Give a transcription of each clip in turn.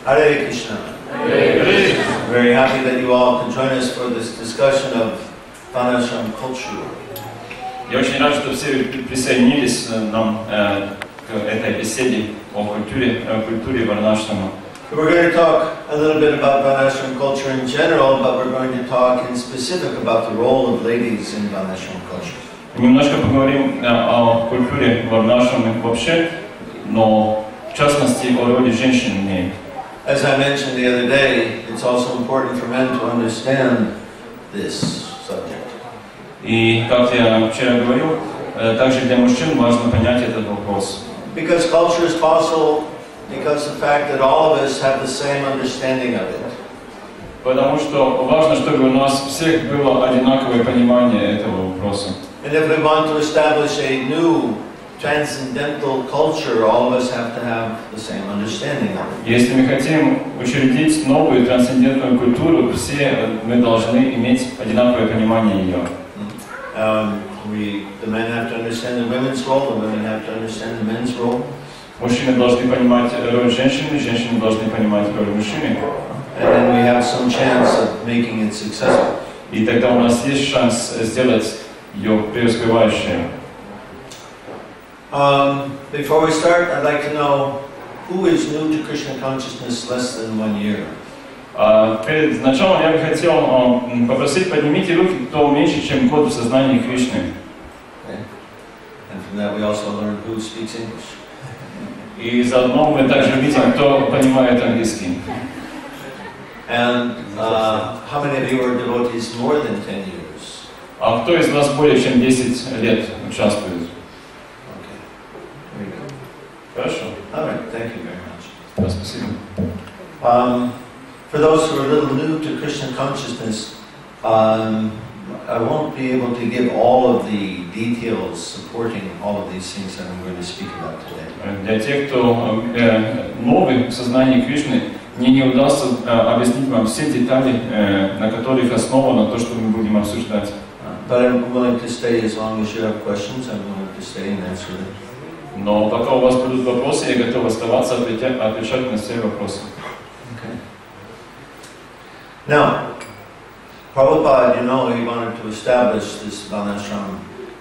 Hare Krishna. Very happy that you all can join us for this discussion of Dhanashram culture. Я очень рад, что все присоединились нам беседе о культуре варнашрама. We're going to talk a little bit about Varnashram culture in general, but we're going to talk in specific about the role of ladies in Varnashram culture. Немножко поговорим о культуре варнашрама вообще, но в частности о роли женщин в ней. As I mentioned the other day, it's also important for men to understand this subject. И как я вчера говорил, также для мужчин важно понять этот вопрос. Because culture is possible because of the fact that all of us have the same understanding of it. Потому что важно, чтобы у нас всех было одинаковое понимание этого вопроса. And if we want to establish a new transcendental culture, all of us have to have the same understanding of it. Если мы хотим учредить новую трансцендентную культуру, все мы должны иметь одинаковое понимание ее. The men have to understand the women's role, the women have to understand the men's role. Мужчины должны понимать роль женщины, женщины должны понимать роль мужчины. And then we have some chance of making it successful. И тогда у нас есть шанс сделать ее преуспевающей. Before we start, I'd like to know who is new to Krishna consciousness less than 1 year. Перед началом я бы хотел попросить, поднимите руки, кто меньше, чем год в сознании Кришны. Okay. And from that we also learn who speaks English. И заодно мы также видим, кто понимает английский. And how many of you are devotees more than 10 years? А кто из вас более чем 10 лет участвует? Okay. Very good. Хорошо. All right. Thank you very much. Да, спасибо. For those who are a little new to Krishna consciousness, I won't be able to give all of the details supporting all of these things that I'm going to speak about today. Для тех, кто новый в сознании Кришны, мне не удастся объяснить вам все детали, на которых основано то, что мы будем обсуждать. But I'm willing to stay as long as you have questions. I'm willing to stay and answer them. Но пока у вас будут вопросы, я готов оставаться, отвечать на все вопросы. Okay. Now, Prabhupada, you know, he wanted to establish this Varnashram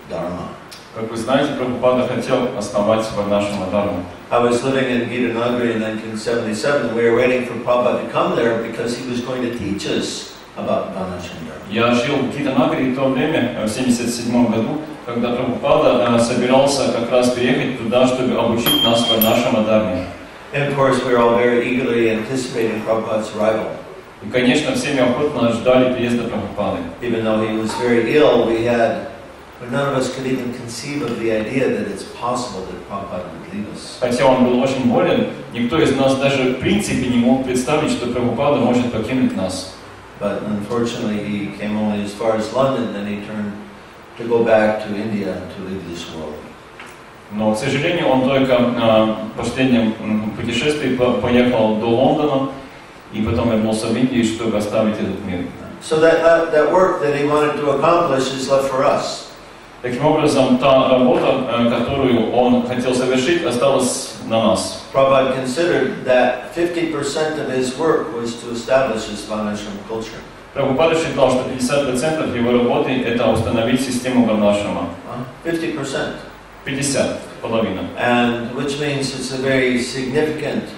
Dharma. Как вы знаете, Прабхупада хотел основать Варнашрама Дharma. I was living in Gita Nagari in 1977. We were waiting for Prabhupada to come there because he was going to teach us about Varnashram Dharma. Я жил в Гита Нагри в то время, в 1977 году, когда Прабхупада собирался как раз приехать туда, чтобы обучить нас Варнашрама Дharме. And of course, we were all very eagerly anticipating Prabhupada's arrival. И, конечно, всеми охотно ждали приезда Прабхупады. Even though he was very ill, none of us could even conceive of the idea that it's possible that Prabhupada would leave us. Хотя он был очень болен, никто из нас даже в принципе не мог представить, что Прабхупада может покинуть нас. But unfortunately, he came only as far as London, then he turned to go back to India to leave this world. Но, к сожалению, он только в последнем путешествии поехал до Лондона и потом вернулся в Индию, чтобы оставить этот мир. So that work that he wanted to accomplish is left for us. Таким образом, та работа, которую он хотел совершить, осталась на нас. Prabhupada considered that 50% of his work was to establish this Varnashram culture. Прабхупада считал, что 50% его работы – это установить систему Варнашрама. 50%. 50, половина. And which means it's a very significant.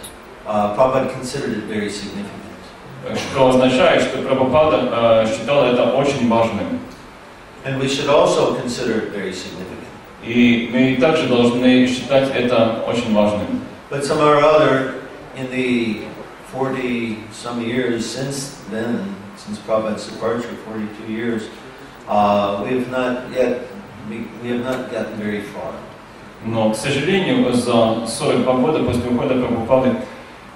Prabhupada considered it very significant. Что означает, что Прабхупада считал это очень важным. And we should also consider it very significant. И мы также должны считать это очень важным. But somehow or other, in the 40-some years since then, since Prabhupada's departure, 42 years, we have not gotten very far. Но, к сожалению, за 42 года после ухода Прабхупады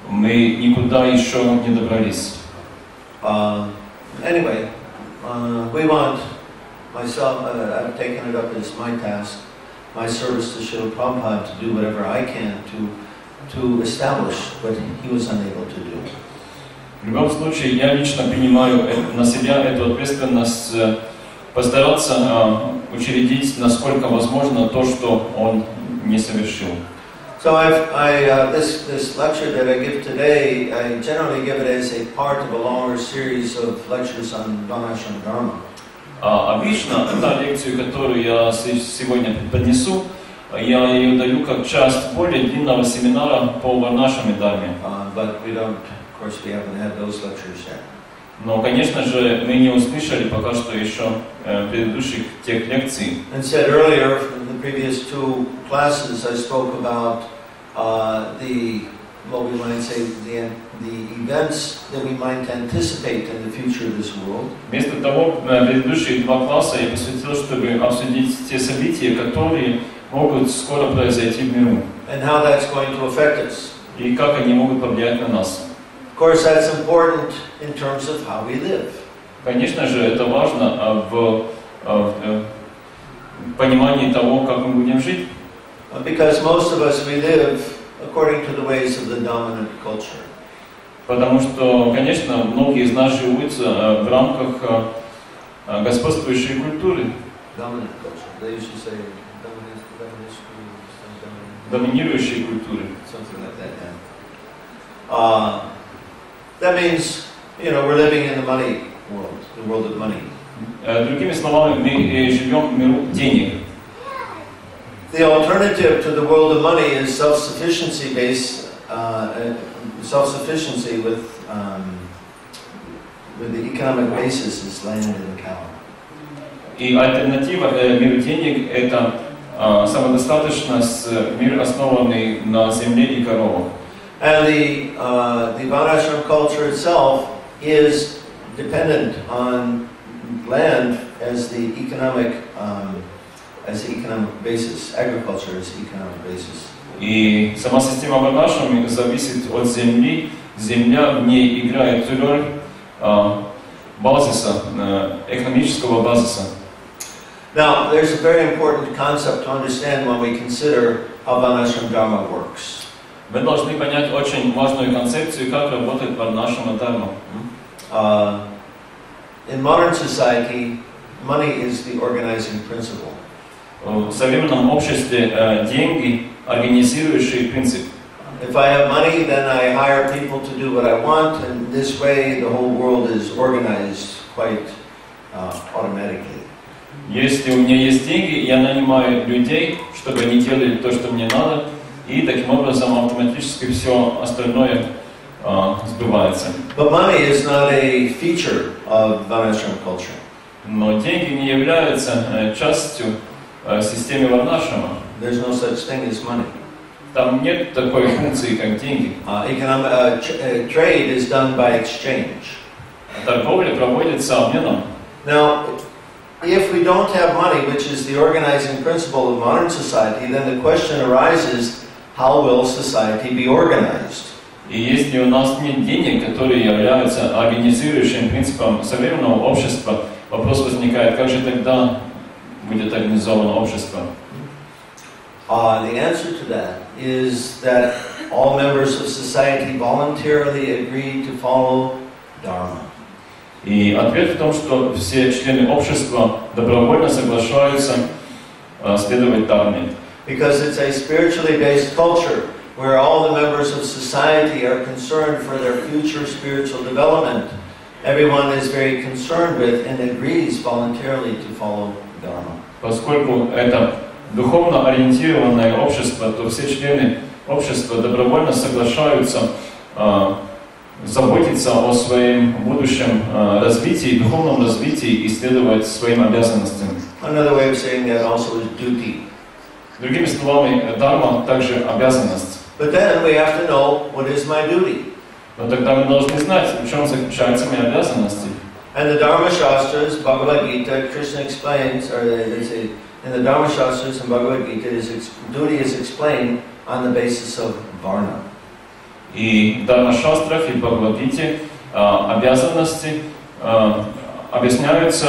мы никуда еще не добрались. Anyway, we want, myself, I've taken it up as my task, my service to Srila Prabhupada, to do whatever I can to establish what he was unable to do. В любом случае, я лично принимаю на себя эту ответственность постараться учредить, насколько возможно, то, что он не совершил. So this lecture that I give today, I generally give it as a part of a longer series of lectures on Varnashram Dharma. Обычно та лекцию, которую я сегодня поднесу, я ее даю как часть более длинного семинара по варнашам и дharме. But we don't, of course, we haven't had those lectures yet. Но, конечно же, мы не услышали пока что еще предыдущих тех лекций. And said earlier, in the previous two classes, I spoke about what we might say, the events that we might anticipate in the future of this world. Вместо того, предыдущие два класса я посвятил, чтобы обсудить те события, которые могут скоро произойти в миру. And how that's going to affect us. И как они могут повлиять на нас. Of course, that's important in terms of how we live. Конечно же, это важно в понимании того, как мы будем жить. Because most of us, we live according to the ways of the dominant culture. Потому что, конечно, многие из нас живут в рамках господствующей культуры. Dominant culture. They usually say Доминирующей культуры. Something like that, yeah. That means, we're living in the money world, the world of money. Другими словами, мы живем в миру денег. The alternative to the world of money is self-sufficiency with the economic basis is land and cow. И альтернатива миру денег – это самодостаточность, мир, основанный на земле и коровах. And the Varnashram culture itself is dependent on land as the economic basis. Agriculture is the economic basis. И сама система варнашрам зависит от земли. Земля в ней играет роль базиса, экономического базиса. Now, there's a very important concept to understand when we consider how Varnashram Dharma works. Мы должны понять очень важную концепцию, как работает варнашрама дharma. In modern society, money is the organizing principle. В современном обществе деньги организирующий принцип. If I have money, then I hire people to do what I want, and this way the whole world is organized quite automatically. Если у меня есть деньги, я нанимаю людей, чтобы они делали то, что мне надо, и таким образом автоматически все остальное сбывается. But money is not a feature of Varnashram culture. Но деньги не являются частью системы варнашрама. There's no such thing as money. Там нет такой функции, как деньги. Trade is done by exchange. Торговля проводится обменом. Now, if we don't have money, which is the organizing principle of modern society, then the question arises, how will society be organized? И если у нас нет денег, которые являются организирующим принципом современного общества, вопрос возникает, как же тогда будет организовано общество? The answer to that is that all members of society voluntarily agree to follow Dharma. И ответ в том, что все члены общества добровольно соглашаются следовать дharме. Because it's a spiritually based culture where all the members of society are concerned for their future spiritual development. Everyone is very concerned with and agrees voluntarily to follow Dharma. Поскольку это духовно ориентированное общество, то все члены общества добровольно соглашаются заботиться о своем будущем развитии, духовном развитии и следовать своим обязанностям. Another way of saying that also is duty. Другими словами, дharma также обязанность. But then we have to know what is my duty. Но тогда мы должны знать, в чем заключаются мои обязанности. And the Dharma Shastras, Bhagavad Gita, Krishna explains, or they say, in the Dharma Shastras and Bhagavad Gita, duty is explained on the basis of Varna. И в Дharma-шастрах и в Бхагавад-гите обязанности объясняются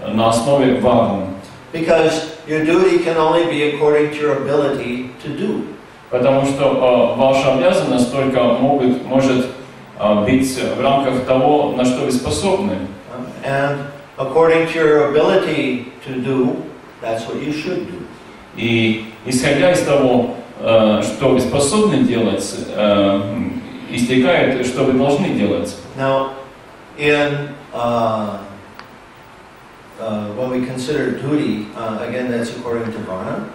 на основе варны. Because your duty can only be according to your ability to do. Потому что ваша обязанность только может быть в рамках того, на что вы способны. And according to your ability to do, that's what you should do. И исходя из того, что вы способны делать, истекает, что вы должны делать. Now, when we consider duty, again, that's according to Varna.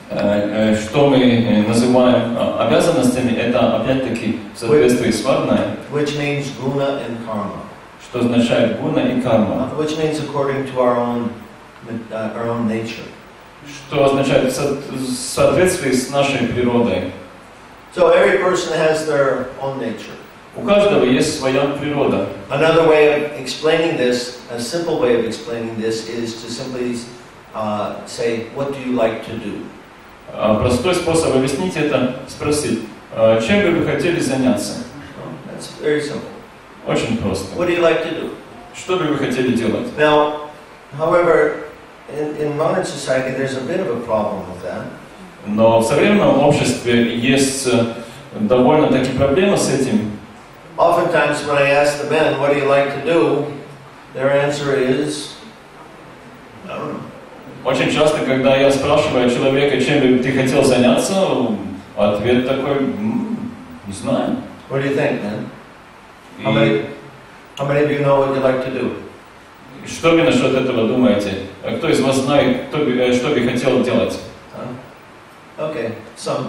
что мы называем обязанностями, это опять-таки в соответствии с варной, which means guna and karma, что означает гуна и карма, which means according to our own nature. Что означает в соответствии с нашей природой. So every person has their own nature. У каждого есть своя природа. Another way of explaining this, a simple way of explaining this, is to simply say, what do you like to do? Простой способ объяснить это — спросить, чем бы вы хотели заняться? That's very simple. Очень просто. What do you like to do? Что бы вы хотели делать? Now, however, in modern society, there's a bit of a problem with that. Но в современном обществе есть довольно-таки проблема с этим. Oftentimes, when I ask the men, what do you like to do, their answer is, I don't know. Очень часто, когда я спрашиваю человека, чем бы ты хотел заняться, ответ такой, не знаю. What do you think, man? How many of you know what you like to do? Что вы насчет этого думаете? Кто из вас знает, что бы хотел делать? Okay, some.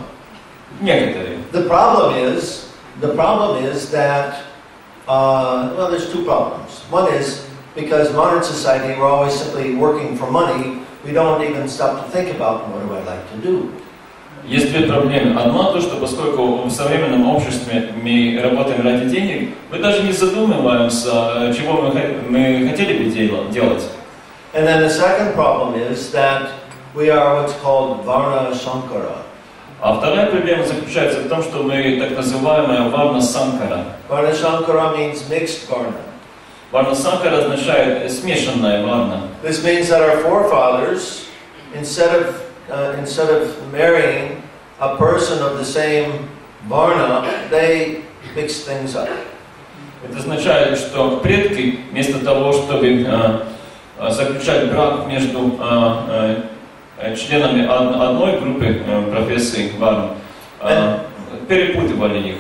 Некоторые. The problem is that, well, there's two problems. One is, because modern society, we're always simply working for money, we don't even stop to think about what do I like to do. Есть две проблемы. Одна то, что поскольку в современном обществе мы работаем ради денег, мы даже не задумываемся, чего мы хотели бы делать. And then the second problem is that we are what's called Varna Sankara. А вторая проблема заключается в том, что мы так называемая Варна Санкара. Varna Sankara means mixed Varna. Варна Санкара означает смешанная варна. This means that our forefathers, instead of marrying a person of the same Varna, they mixed things up. Это означает, что предки вместо того, чтобы заключать брак между членами одной группы профессий варн, перепутывали их.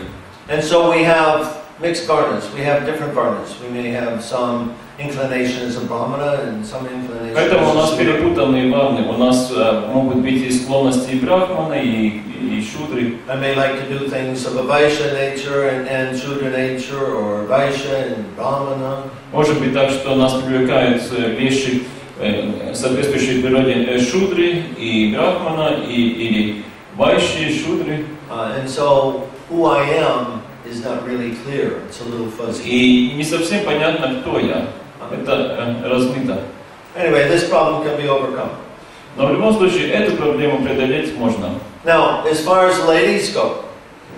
And so we have mixed varnas. We have different varnas. We may have some inclination as a brahmana and some inclination. Поэтому у нас перепутанные варны. У нас могут быть и склонности и брахмана, и шудры. I may like to do things of a Vaishya nature and Shudra nature, or Vaishya and Brahmana. Может быть так, что нас привлекают вещи, соответствующие природе шудры и брахмана, или вайши, шудры. And so who I am is not really clear. It's a little fuzzy. И не совсем понятно, кто я. Это размыто. Anyway, this problem can be overcome. Но в любом случае эту проблему преодолеть можно. Now, as far as ladies go,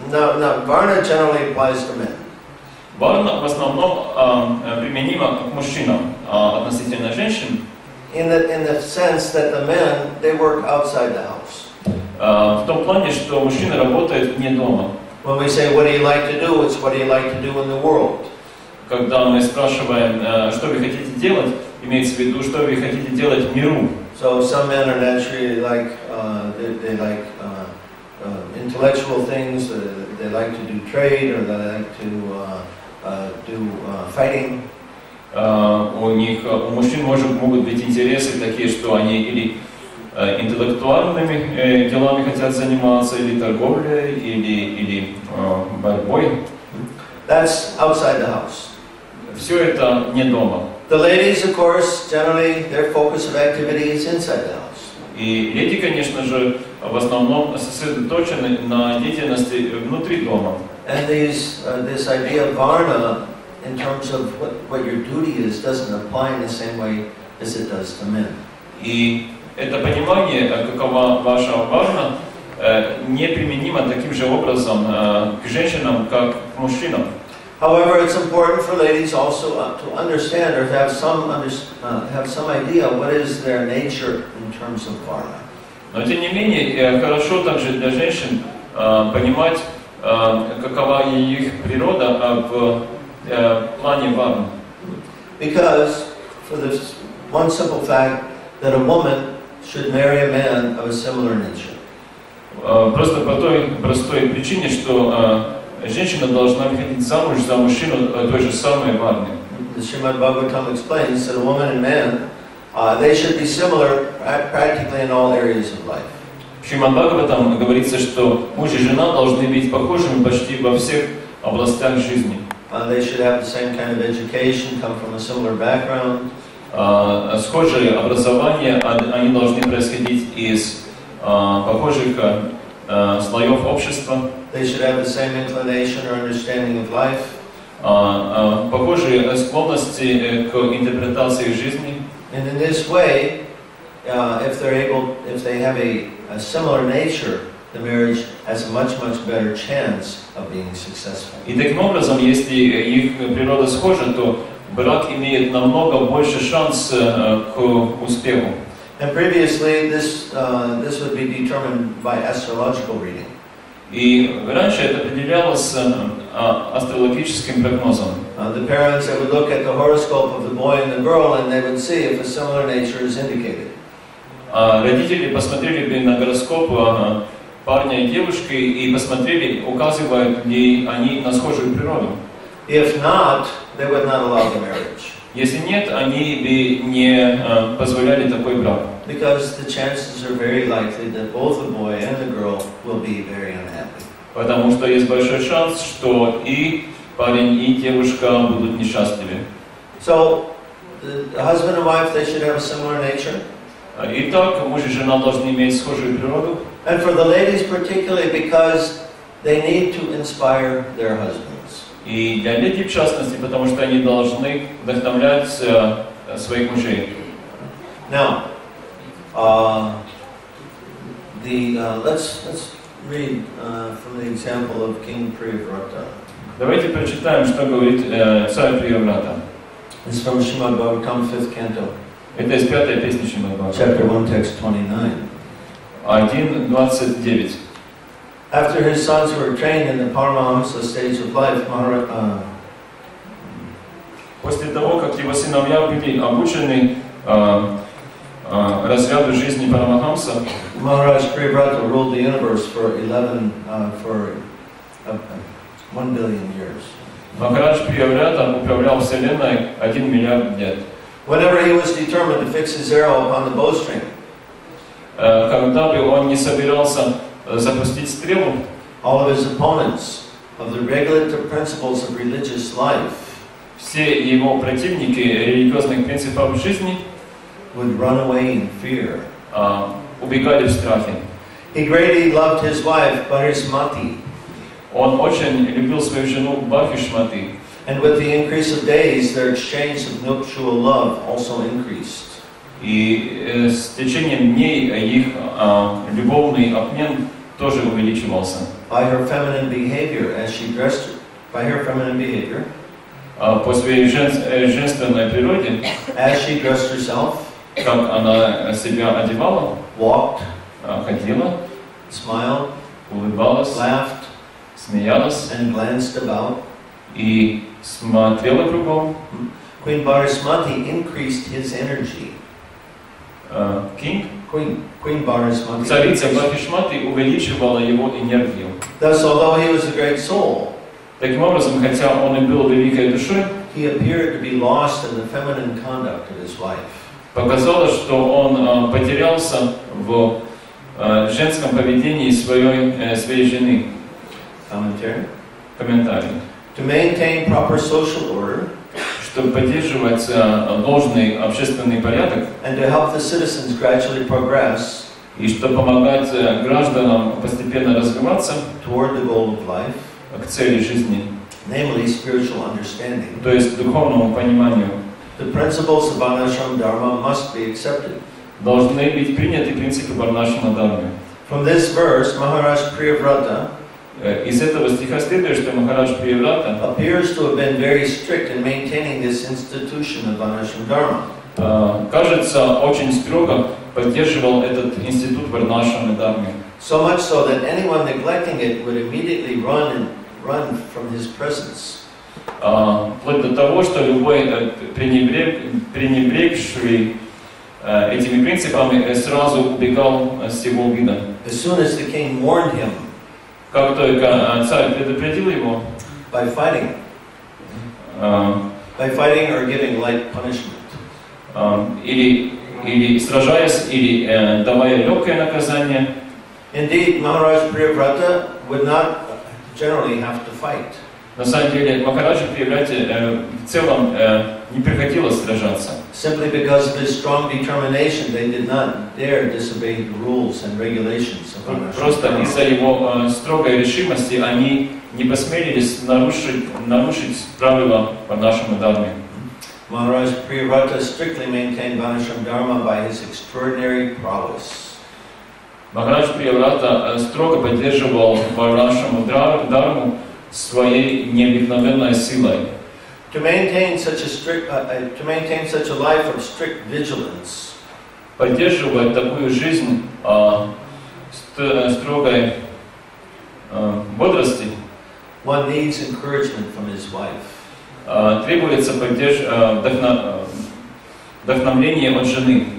now Varna generally applies to men. Варна в основном применима к мужчинам, относительно женщин. In the sense that the men, they work outside the house. В том плане, что мужчина работает вне дома. When we say, what do you like to do, it's what do you like to do in the world. Когда мы спрашиваем, что вы хотите делать, имеется в виду, что вы хотите делать в миру. So some men are naturally like, they like intellectual things, they like to do trade, or they like to do fighting. У мужчин могут быть интересы такие, что они или интеллектуальными делами хотят заниматься, или торговлей, или борьбой. That's outside the house. Все это не дома. The ladies, of course, generally their focus of activity is inside the house. И леди, конечно же, в основном сосредоточены на деятельности внутри дома. And this idea of varna, in terms of what your duty is, doesn't apply in the same way as it does to men. И это понимание, какова ваша варна, неприменимо таким же образом к женщинам, как к мужчинам. However, it's important for ladies also to understand or to have some idea what is their nature in terms of varna. Но тем не менее, хорошо также для женщин понимать, какова их природа в плане варн. Because for this one simple fact that a woman should marry a man of a similar nature. Просто по той простой причине, что женщина должна выходить замуж за мужчину той же самой варны. The Srimad Bhagavatam explains that a woman and man, they should be similar practically in all areas of life. В Шримад Бхагаватам говорится, что муж и жена должны быть похожими почти во всех областях жизни. They should have the same kind of education, come from a similar background. Схожие образования, они должны происходить из похожих слоев общества. They should have the same inclination or understanding of life. Похожие склонности к интерпретации жизни. And in this way, if they have a similar nature, the marriage has a much better chance of being successful. И таким образом, если их природа схожа, то брак имеет намного больше шанс к успеху. And previously, this would be determined by astrological reading. И раньше это определялось астрологическим прогнозом. The parents would look at the horoscope of the boy and the girl, and they would see if a similar nature is indicated. Родители посмотрели бы на гороскоп парня и девушки и посмотрели, указывают ли они на схожую природу. If not, they would not allow the marriage. Если нет, они бы не позволяли такой брак. Because the chances are very likely that both the boy and the girl will be very unhappy. Потому что есть большой шанс, что и парень, и девушка будут несчастливы. So, the husband and wife, they should have a similar nature. Итак, муж и жена должны иметь схожую природу. And for the ladies particularly, because they need to inspire their husbands. И для леди в частности, потому что они должны вдохновлять своих мужей. Now, let's read from the example of King Priyavrata. Давайте прочитаем, что говорит царь Прияврата. This is from Srimad Bhagavatam, 5th canto. Это из 5-й песни Шримад Бхагаватам. Chapter 1, text 29. 1:29. After his sons were trained in the Paramahamsa stage of life, После того, как его сыновья были обучены разряду жизни Парамахамса, Maharaj Priyavrata ruled the universe for 1 billion years. Махарадж Прияврата управлял Вселенной 1 миллиард лет. Whenever he was determined to fix his arrow upon the bowstring, когда бы он не собирался запустить стрелу, all of his opponents of the regulative principles of religious life все его противники религиозных принципов жизни would run away in fear. Убегали в страхе. He greatly loved his wife, Bharismati. Он очень любил свою жену Бхахишмати. And with the increase of days, their exchange of nuptial love also increased. И с течением дней их любовный обмен тоже увеличивался. By her feminine behavior, По своей женственной природе, as she dressed herself, как она себя одевала, walked, ходила, smiled, улыбалась, laughed, смеялась and glanced about, и смотрела кругом. Queen Bharismati increased his energy. Queen Bharismati. Царица Бхахишмати увеличивала его энергию. Thus, although he was a great soul, Таким образом, хотя он и был великой душой, he appeared to be lost in the feminine conduct of his wife. Показалось, что он потерялся в женском поведении своей жены. Комментарий. To maintain proper social order, чтобы поддерживать должный общественный порядок, and to help the citizens gradually progress, и чтобы помогать гражданам постепенно развиваться toward the goal of life, к цели жизни, namely spiritual understanding, то есть духовному пониманию, the principles of Varnashram Dharma must be accepted. Должны быть приняты принципы Варнашрама Дхармы. From this verse, Maharaj Priyavrata из этого стиха следует, что Махарадж Прияврата appears to have been very strict in maintaining this institution of Varnashram Dharma. Кажется, очень строго поддерживал этот институт Варнашрамы Дхармы. So much so that anyone neglecting it would immediately run from his presence. Вплоть до того, что любой пренебрегший этими принципами сразу убегал с его вида. As soon as the king warned him, как только царь предупредил его, by fighting or giving light punishment, или сражаясь, или давая легкое наказание, Indeed, Maharaj Priyavrata would not generally have to fight. На самом деле, Махараджи Прияврате в целом не приходилось сражаться. Simply because of his strong determination, they did not dare disobey the rules and regulations of Varnashram. Просто из-за его строгой решимости они не посмелились нарушить правила Варнашрама Дхармы. Maharaj Priyavrata strictly maintained Varnashram Dharma by his extraordinary prowess. Махарадж Прияврата строго поддерживал Варнашраму Дхарму своей необыкновенной силой. To maintain such a life of strict vigilance, поддерживать такую жизнь строгой бодрости, one needs encouragement from his wife. Требуется вдохновление от жены.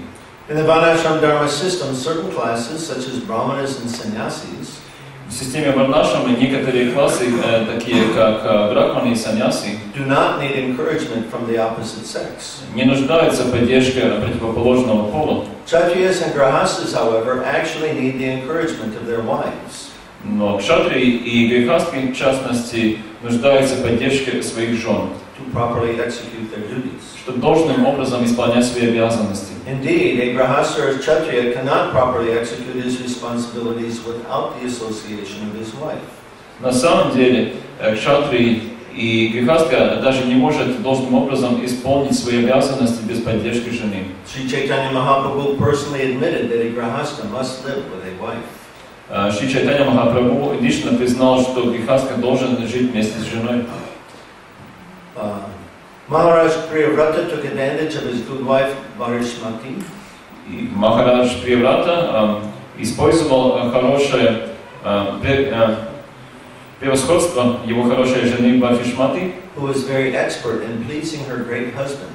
In the Varnashram Dharma system, certain classes, such as Brahmanas and Sannyasis, В системе Варнашрама некоторые классы, такие как брахманы и саньяси, do not need encouragement from the opposite sex. не нуждаются в поддержке противоположного пола. Kshatriyas and Grahastas, however, actually need the encouragement of their wives. Но кшатрии и грехастхи, в частности, нуждаются в поддержке своих жен, To properly execute their duties. чтобы должным образом исполнять свои обязанности. Indeed, a Grahasta or Kshatriya cannot properly execute his responsibilities without the association of his wife. На самом деле, кшатрии и грехастха даже не может должным образом исполнить свои обязанности без поддержки жены. Sri Chaitanya Mahaprabhu personally admitted that a Grahasta must live with a wife. Шри Чайтанья Махапрабху лично признал, что грехастха должен жить вместе с женой. Maharaj Priyavrata took advantage of his good wife Varishmati. И Махарадж Прияврата использовал хорошее превосходство его хорошей жены Бхаришмати, who was very expert in pleasing her great husband,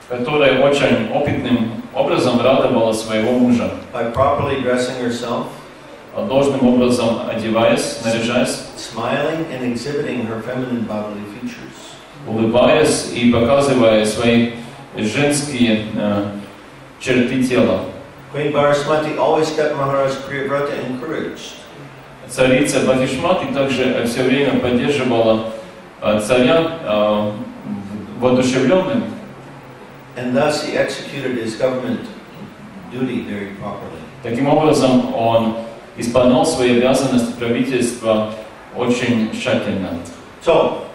которая очень опытным образом радовала своего мужа, by properly dressing herself, должным образом одеваясь, наряжаясь, smiling and exhibiting her feminine bodily features. улыбаясь и показывая свои женские черты тела. Queen Varishmati always kept Maharaj Priyavrata encouraged. Царица Бхаришмати также все время поддерживала царя воодушевленным. And thus he executed his government duty very properly. Таким образом, он исполнял свои обязанности правительства очень тщательно. So,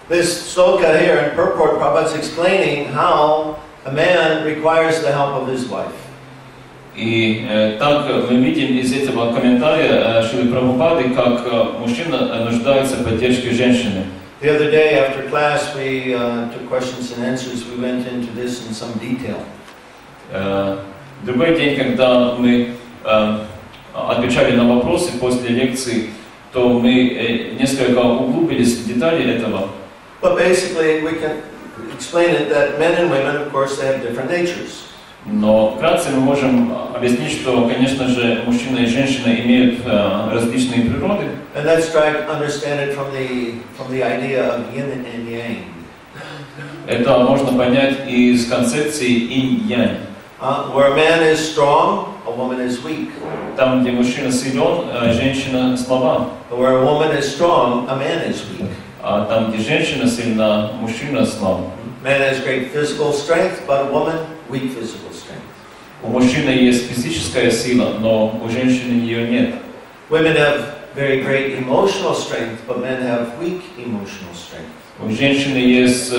this sloka here in purport, Prabhupada's explaining how a man requires the help of his wife. И так мы видим из этого комментария Шрилы Прабхупады, как мужчина нуждается в поддержке женщины. The other day after class we took questions and answers. We went into this in some detail. Другой день, когда мы отвечали на вопросы после лекции, то мы несколько углубились в детали этого. But basically we can explain it that men and women, of course, they have different natures. Но вкратце мы можем объяснить, что, конечно же, мужчина и женщина имеют различные природы. And let's try to understand it from the idea of yin and yang. Это можно понять из концепции инь-янь. Where a man is strong, a woman is weak. Там, где мужчина силен, женщина слаба. Where a woman is strong, a man is weak. А там, где женщина сильна, мужчина слаб. Man has great physical strength, but a woman weak physical strength. У мужчины есть физическая сила, но у женщины ее нет. Women have very great emotional strength, but men have weak emotional strength. У женщины есть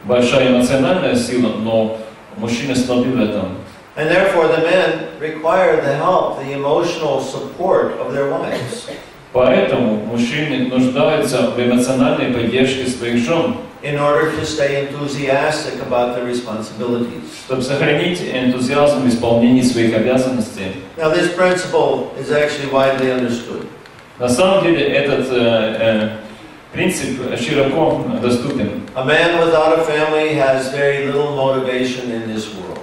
большая эмоциональная сила, но мужчины слабы в этом. And therefore the men require the help, the emotional support of their wives. Поэтому мужчины нуждаются в эмоциональной поддержке своих жен, in order to stay enthusiastic about their responsibilities. Чтобы сохранить энтузиазм в исполнении своих обязанностей. Now this principle is actually widely understood. На самом деле этот принцип широко доступен. A man without a family has very little motivation in this world.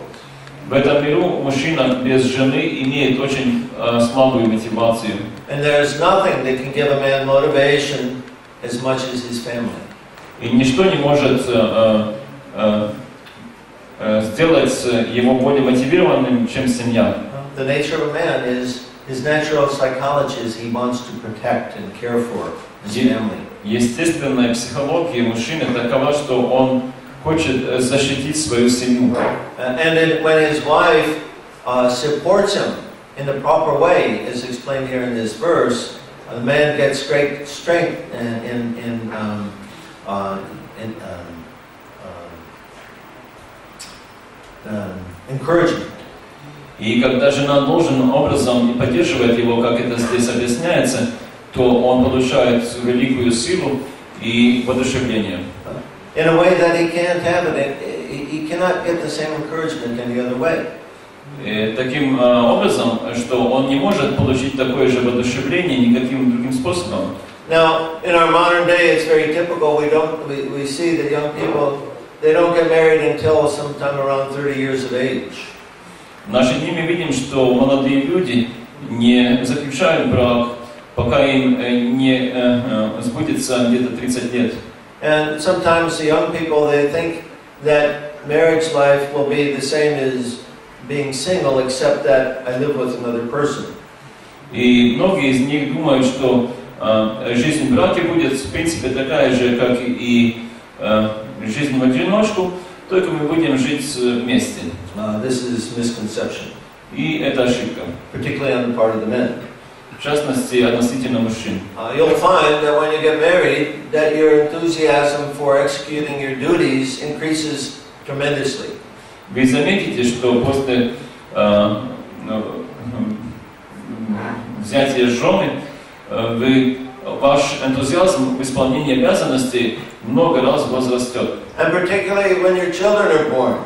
В этом миру мужчина без жены имеет очень слабую мотивацию. And there's nothing that can give a man motivation as much as his family. И ничто не может сделать его более мотивированным, чем семья. The nature of a man is his natural psychology is he wants to protect and care for his family. Естественная психология мужчины такова, что он хочет защитить свою семью. And when his wife supports him in the proper way, as explained here in this verse, the man gets great strength in encouragement. И когда жена должным образом поддерживает его, как это здесь объясняется, то он получает великую силу и воодушевление. In a way that he can't have it, he cannot get the same encouragement any other way. Таким образом, что он не может получить такое же воодушевление никаким другим способом. Now, in our modern day, it's very typical. We see that young people, they don't get married until sometime around 30 years of age. В наши дни мы видим, что молодые люди не заключают брак, пока им не сбудется где-то 30 лет. And sometimes the young people, they think that marriage life will be the same as being single, except that I live with another person. И многие из них думают, что жизнь в браке будет в принципе такая же, как и жизнь в одиночку, только мы будем жить вместе. This is misconception. И это ошибка. Particularly on the part of the men. В частности, относительно мужчин. You'll find that when you get married, that your enthusiasm for executing your duties increases tremendously. Вы заметите, что после взятия жены ваш энтузиазм в исполнении обязанностей много раз возрастет. And particularly when your children are born.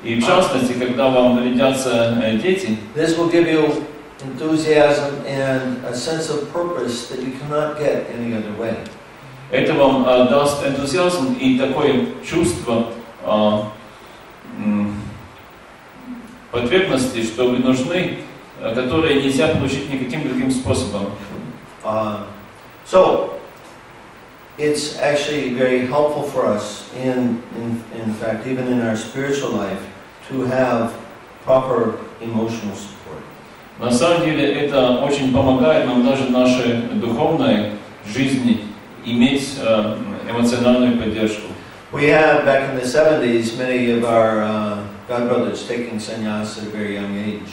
И в частности, когда вам родятся дети, this will give you enthusiasm and a sense of purpose that you cannot get any other way. Это вам даст энтузиазм и такое чувство потребности, что вы нужны, которые нельзя получить никаким другим способом. So it's actually very helpful for us in fact, even in our spiritual life, to have proper emotional support. На самом деле это очень помогает нам даже в нашей духовной жизни иметь эмоциональную поддержку. We have back in the 70s many of our God brothers taking sannyas at a very young age.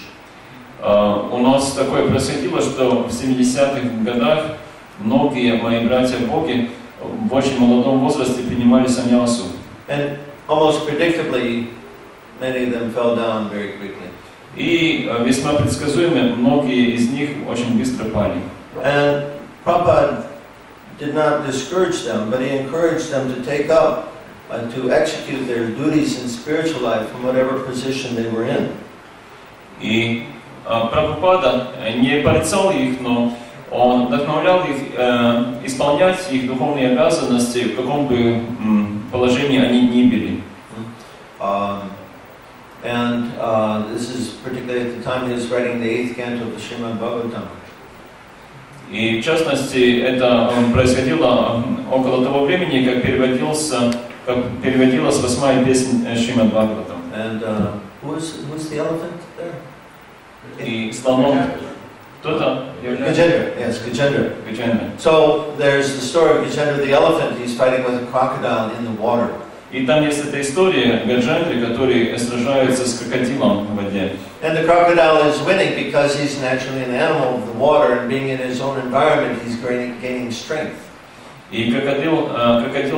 У нас такое происходило, что в 70-х годах многие мои братья в Боге в очень молодом возрасте принимали саньясу. And almost predictably, many of them fell down very quickly. И весьма предсказуемо многие из них очень быстро пали. And Prabhupada did not discourage them, but he encouraged them to take up and to execute their duties in spiritual life from whatever position they were in. И Прабхупада не порицал их, но он вдохновлял их исполнять их духовные обязанности, в каком бы положении они ни были. And this is particularly at the time he was writing the 8th canto of the Srimad Bhagavatam. И в частности это происходило около того времени, как переводилась 8-я песнь Шримад Бхагаватам. And who's the elephant there? И слоном кто-то является? Gajendra, yes, Gajendra. Gajendra. So there's the story of Gajendra the elephant. He's fighting with a crocodile in the water. И там есть эта история Гаджендры, который сражается с крокодилом в воде. And the crocodile is winning because he's naturally an animal of the water, and being in his own environment, he's gaining strength. И крокодил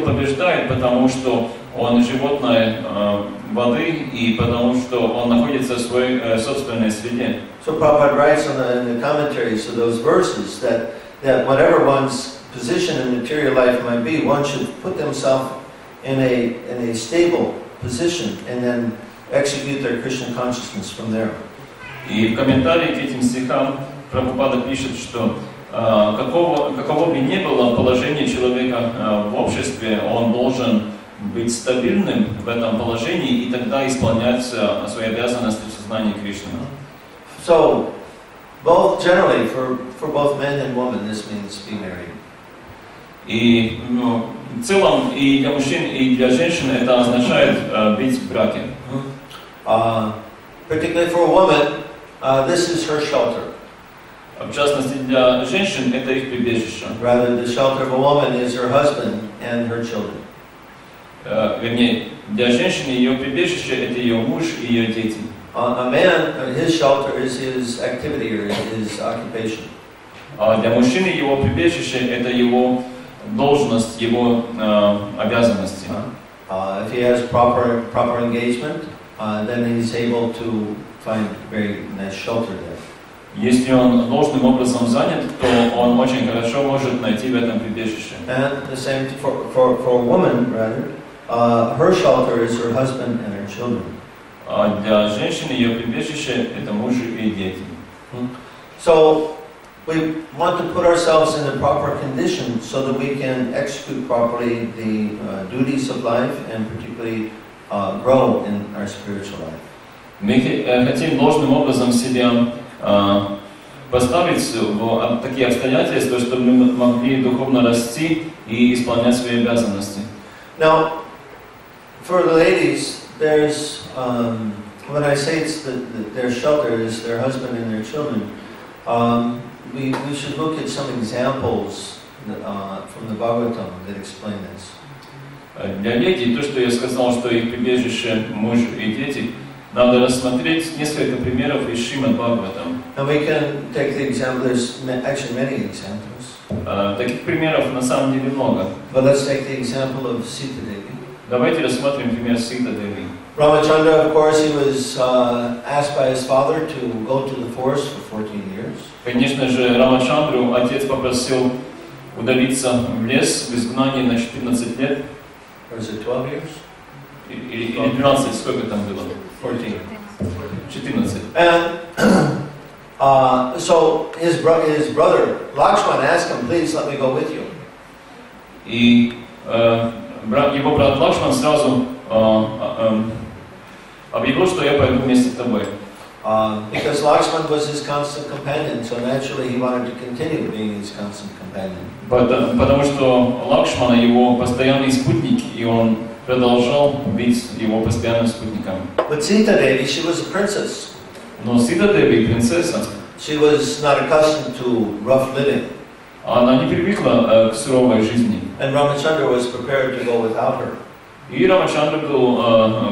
побеждает, потому что он животное воды и потому что он находится в своей собственной среде. So Prabhupada writes in the commentaries of those verses that whatever one's position in material life might be, one should put themselves in a stable position and then execute their Krishna consciousness from there. И в комментарии к этим стихам Прабхупада пишет, что каково бы ни было положение человека в обществе, он должен быть стабильным в этом положении и тогда исполнять свои обязанности в сознании Кришны. So, generally, for both men and women, this means be married. И в целом и для мужчин, и для женщин это означает быть в браке. Particularly for a woman, this is her shelter. В частности, для женщин это их прибежище. Rather, the shelter of a woman is her husband and her children. Вернее, для женщины ее прибежище это ее муж и ее дети. A man, his shelter is his activity or his occupation. А для мужчины его прибежище это его должность, его обязанности. If he has proper engagement, then he's able to find very nice shelter there. Если он должным образом занят, то он очень хорошо может найти в этом прибежище. And the same for a woman, rather, her shelter is her husband and her children. А для женщины ее прибежище это муж и дети. So we want to put ourselves in the proper condition so that we can execute properly the duties of life and particularly grow in our spiritual life. Мы хотим должным образом себя поставить в такие обстоятельства, чтобы мы могли духовно расти и исполнять свои обязанности. Now, for the ladies, there's when I say it's their shelter is their husband and their children. We should look at some examples from the Bhagavatam that explain this. Для леди, то, что я сказал, что их прибежище муж и дети, надо рассмотреть несколько примеров из Шримад Бхагаватам. And we can take the example. There's actually many examples. Таких примеров на самом деле много. But let's take the example of Sita Devi. Давайте рассмотрим пример Сита Деви. Ramachandra, of course, he was asked by his father to go to the forest for 14 years. Конечно же, Рамачандру отец попросил удалиться в лес в изгнании на 14 лет. Or is it 12 years? Или 12, сколько там было? 14. 14. And so his brother Lakshman asked him, "Please let me go with you." И его брат Лакшман сразу объявил, что я пойду вместе с тобой. Because Lakshman was his constant companion, so naturally he wanted to continue being his constant companion. Потому что Лакшмана его постоянный спутник, и он продолжал быть его постоянным спутником. But Sita Devi, she was a princess. Но Сита Деви, принцесса, she was not accustomed to rough living. Она не привыкла к суровой жизни. And Ramachandra was prepared to go without her. И Рамачандра был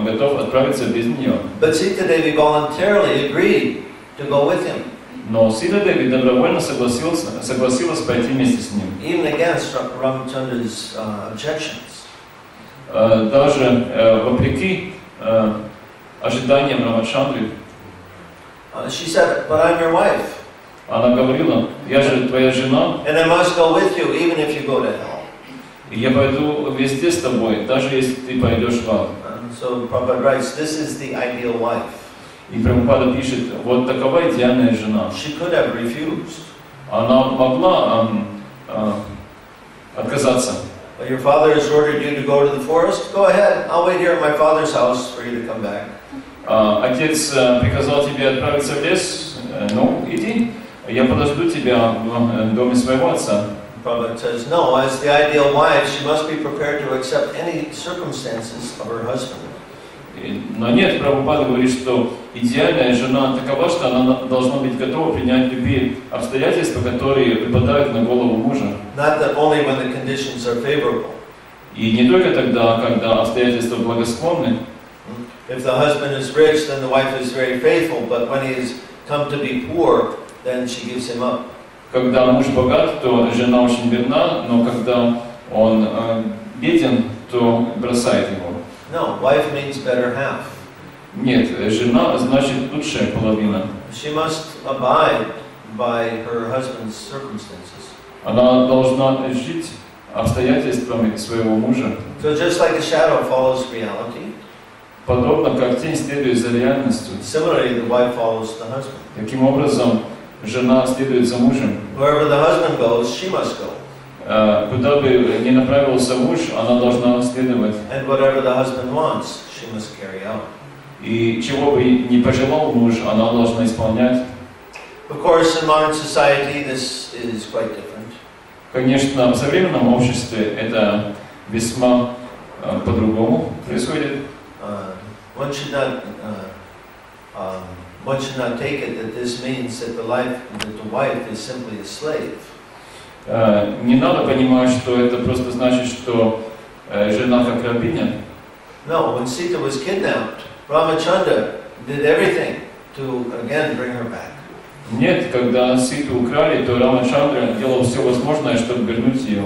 готов отправиться без нее. But Sita Devi voluntarily agreed to go with him. Но Сита Деви добровольно согласилась пойти вместе с ним. Even against Ramachandra's objections. Даже вопреки ожиданиям Рамачандры. She said, "But I'm your wife." Она говорила, я же твоя жена. And I must go with you, even if you go to hell. И я пойду вместе с тобой, даже если ты пойдешь в ад. So Prabhupada writes, this is the ideal wife. И Прабхупада пишет, вот такова идеальная жена. She could have refused. Она могла отказаться. But your father has ordered you to go to the forest. Go ahead. I'll wait here at my father's house for you to come back. Отец приказал тебе отправиться в лес. Ну, иди. Я подожду тебя в доме своего отца. Prabhupada says, no, as the ideal wife, she must be prepared to accept any circumstances of her husband. Но нет, Прабхупада говорит, что идеальная жена такова, что она должна быть готова принять любые обстоятельства, которые выпадают на голову мужа. Not that only when the conditions are favorable. И не только тогда, когда обстоятельства благосклонны. If the husband is rich, then the wife is very faithful, but when he has come to be poor, then she gives him up. Когда муж богат, то жена очень верна, но когда он беден, то бросает его. No, wife means better half. Нет, жена значит лучшая половина. She must abide by her husband's circumstances. Она должна жить обстоятельствами своего мужа. So just like a shadow follows reality, подобно как тень следует за реальностью. Similarly, the wife follows the husband. Таким образом, жена следует за мужем. Wherever the husband goes, she must go. Куда бы ни направился муж, она должна следовать. And whatever the husband wants, she must carry out. И чего бы ни пожелал муж, она должна исполнять. Of course, in modern society, this is quite different. Конечно, в современном обществе это весьма по-другому происходит. One should not one should not take it that this means that the wife is simply a slave. Не надо понимать, что это просто значит, что жена как рабиня. No, when Sita was kidnapped, Ramachandra did everything to again bring her back. Нет, когда Ситу украли, то Рамачандра делал все возможное, чтобы вернуть ее.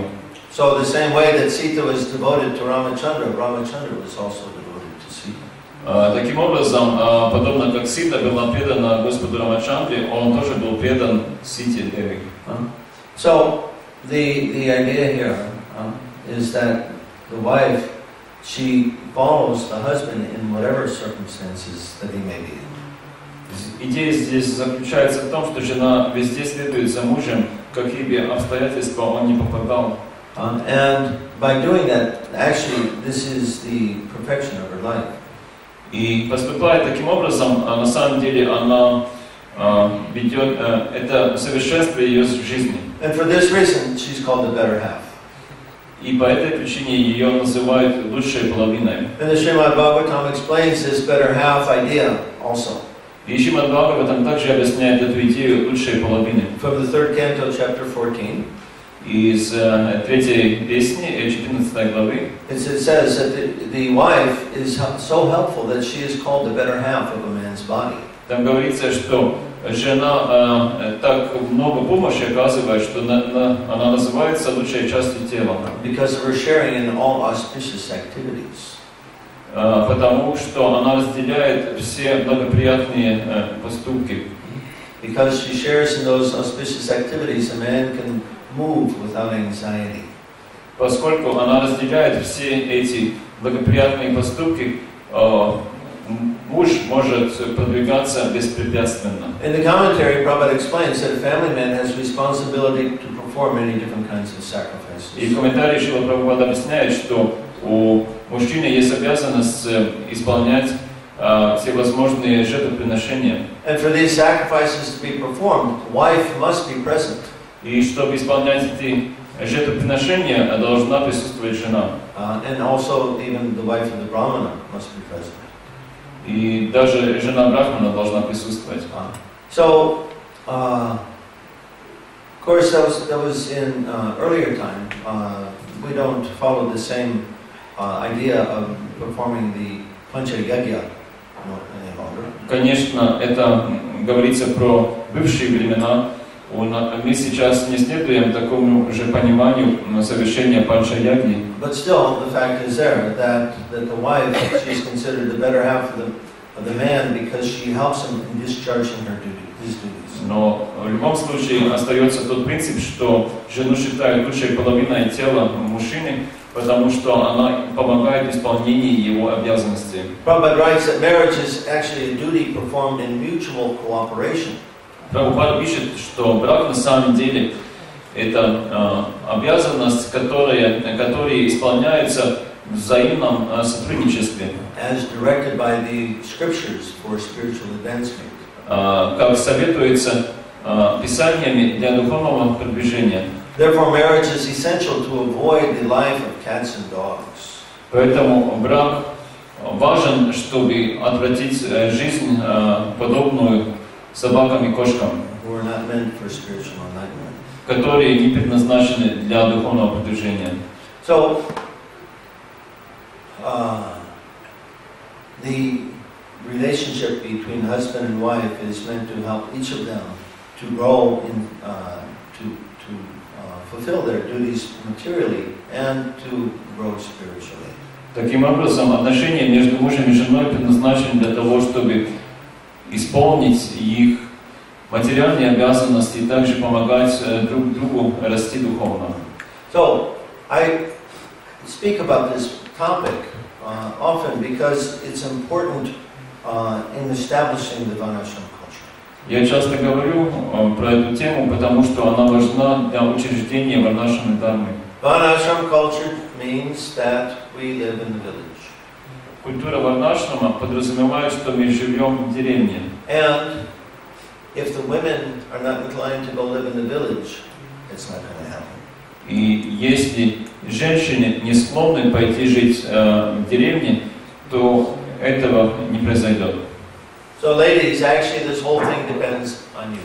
So the same way that Sita was devoted to Ramachandra, Ramachandra was also devoted to Sita. Таким образом, подобно как Сита была предана Господу Рамачандре, он тоже был предан Сите Деви. So the idea here is that the wife, she follows the husband in whatever circumstances that he may be in. Идея здесь заключается в том, что жена везде следует за мужем, какие бы обстоятельства он ни попадал. And by doing that, actually, this is the perfection of her life. И поступая таким образом, на самом деле она ведет это совершенство ее жизни. And for this reason, she's called the better half. И по этой причине ее называют лучшей половиной. And the Srimad Bhagavatam explains this better half idea also. И Шримад Бхагаватам также объясняет эту идею лучшей половины. From the 3rd canto, chapter 14. Из 3-й песни, 14 главы. It says that the wife is so helpful that she is called the better half of a man's body. Там говорится, что жена так много помощи оказывает, что она называется лучшей частью тела. Because of her sharing in all auspicious activities. Потому что она разделяет все благоприятные поступки. Because she shares in those auspicious activities, a man can move without anxiety. Поскольку она разделяет все эти благоприятные поступки, муж может продвигаться беспрепятственно. In the commentary, Prabhupada explains that a family man has responsibility to perform many different kinds of sacrifices. И в комментарии Шрила Прабхупада объясняет, что у мужчины есть обязанность исполнять всевозможные жертвоприношения. And for these sacrifices to be performed, the wife must be present. И чтобы исполнять эти жертвоприношения, должна присутствовать жена. And also, even the wife of the Brahmana must be present. И даже жена Брахмана должна присутствовать. So, of course, that was in earlier time. We don't follow the same idea of performing the Pancha Yajna any longer. Конечно, это говорится про бывшие времена. Мы сейчас не следуем такому же пониманию совершения панча-ягни. But still, the fact is there that the wife, she is considered the better half of the man because she helps him in discharging his duties. Но в любом случае остается тот принцип, что жену считают лучшей половиной тела мужчины, потому что она помогает в исполнении его обязанностей. Prabhupada writes that marriage is actually a duty performed in mutual cooperation. Прабхупада пишет, что брак на самом деле это обязанность, которая исполняется в взаимном сотрудничестве. As directed by the scriptures for spiritual advancement. Как советуется писаниями для духовного продвижения. Therefore, marriage is essential to avoid the life of cats and dogs. Поэтому брак важен, чтобы отвратить жизнь, подобную собакам и кошкам, who are not meant for spiritual enlightenment. Которые не предназначены для духовного продвижения. So, the relationship between husband and wife is meant to help each of them to grow in, to fulfill their duties materially and to grow spiritually. Таким образом, отношения между мужем и женой предназначены для того, чтобы исполнить их материальные обязанности и также помогать друг другу расти духовно. So, I speak about this topic often because it's important in establishing the Varnashram culture. Я часто говорю про эту тему, потому что она важна для учреждения Варнашрамы Дхармы. Varnashram culture means that we live in the village. Культура Варнашрама подразумевает, что мы живем в деревне. And if the women are not inclined to go live in the village, it's not going to happen. И если женщины не склонны пойти жить в деревне, то этого не произойдет. So ladies, actually this whole thing depends on you.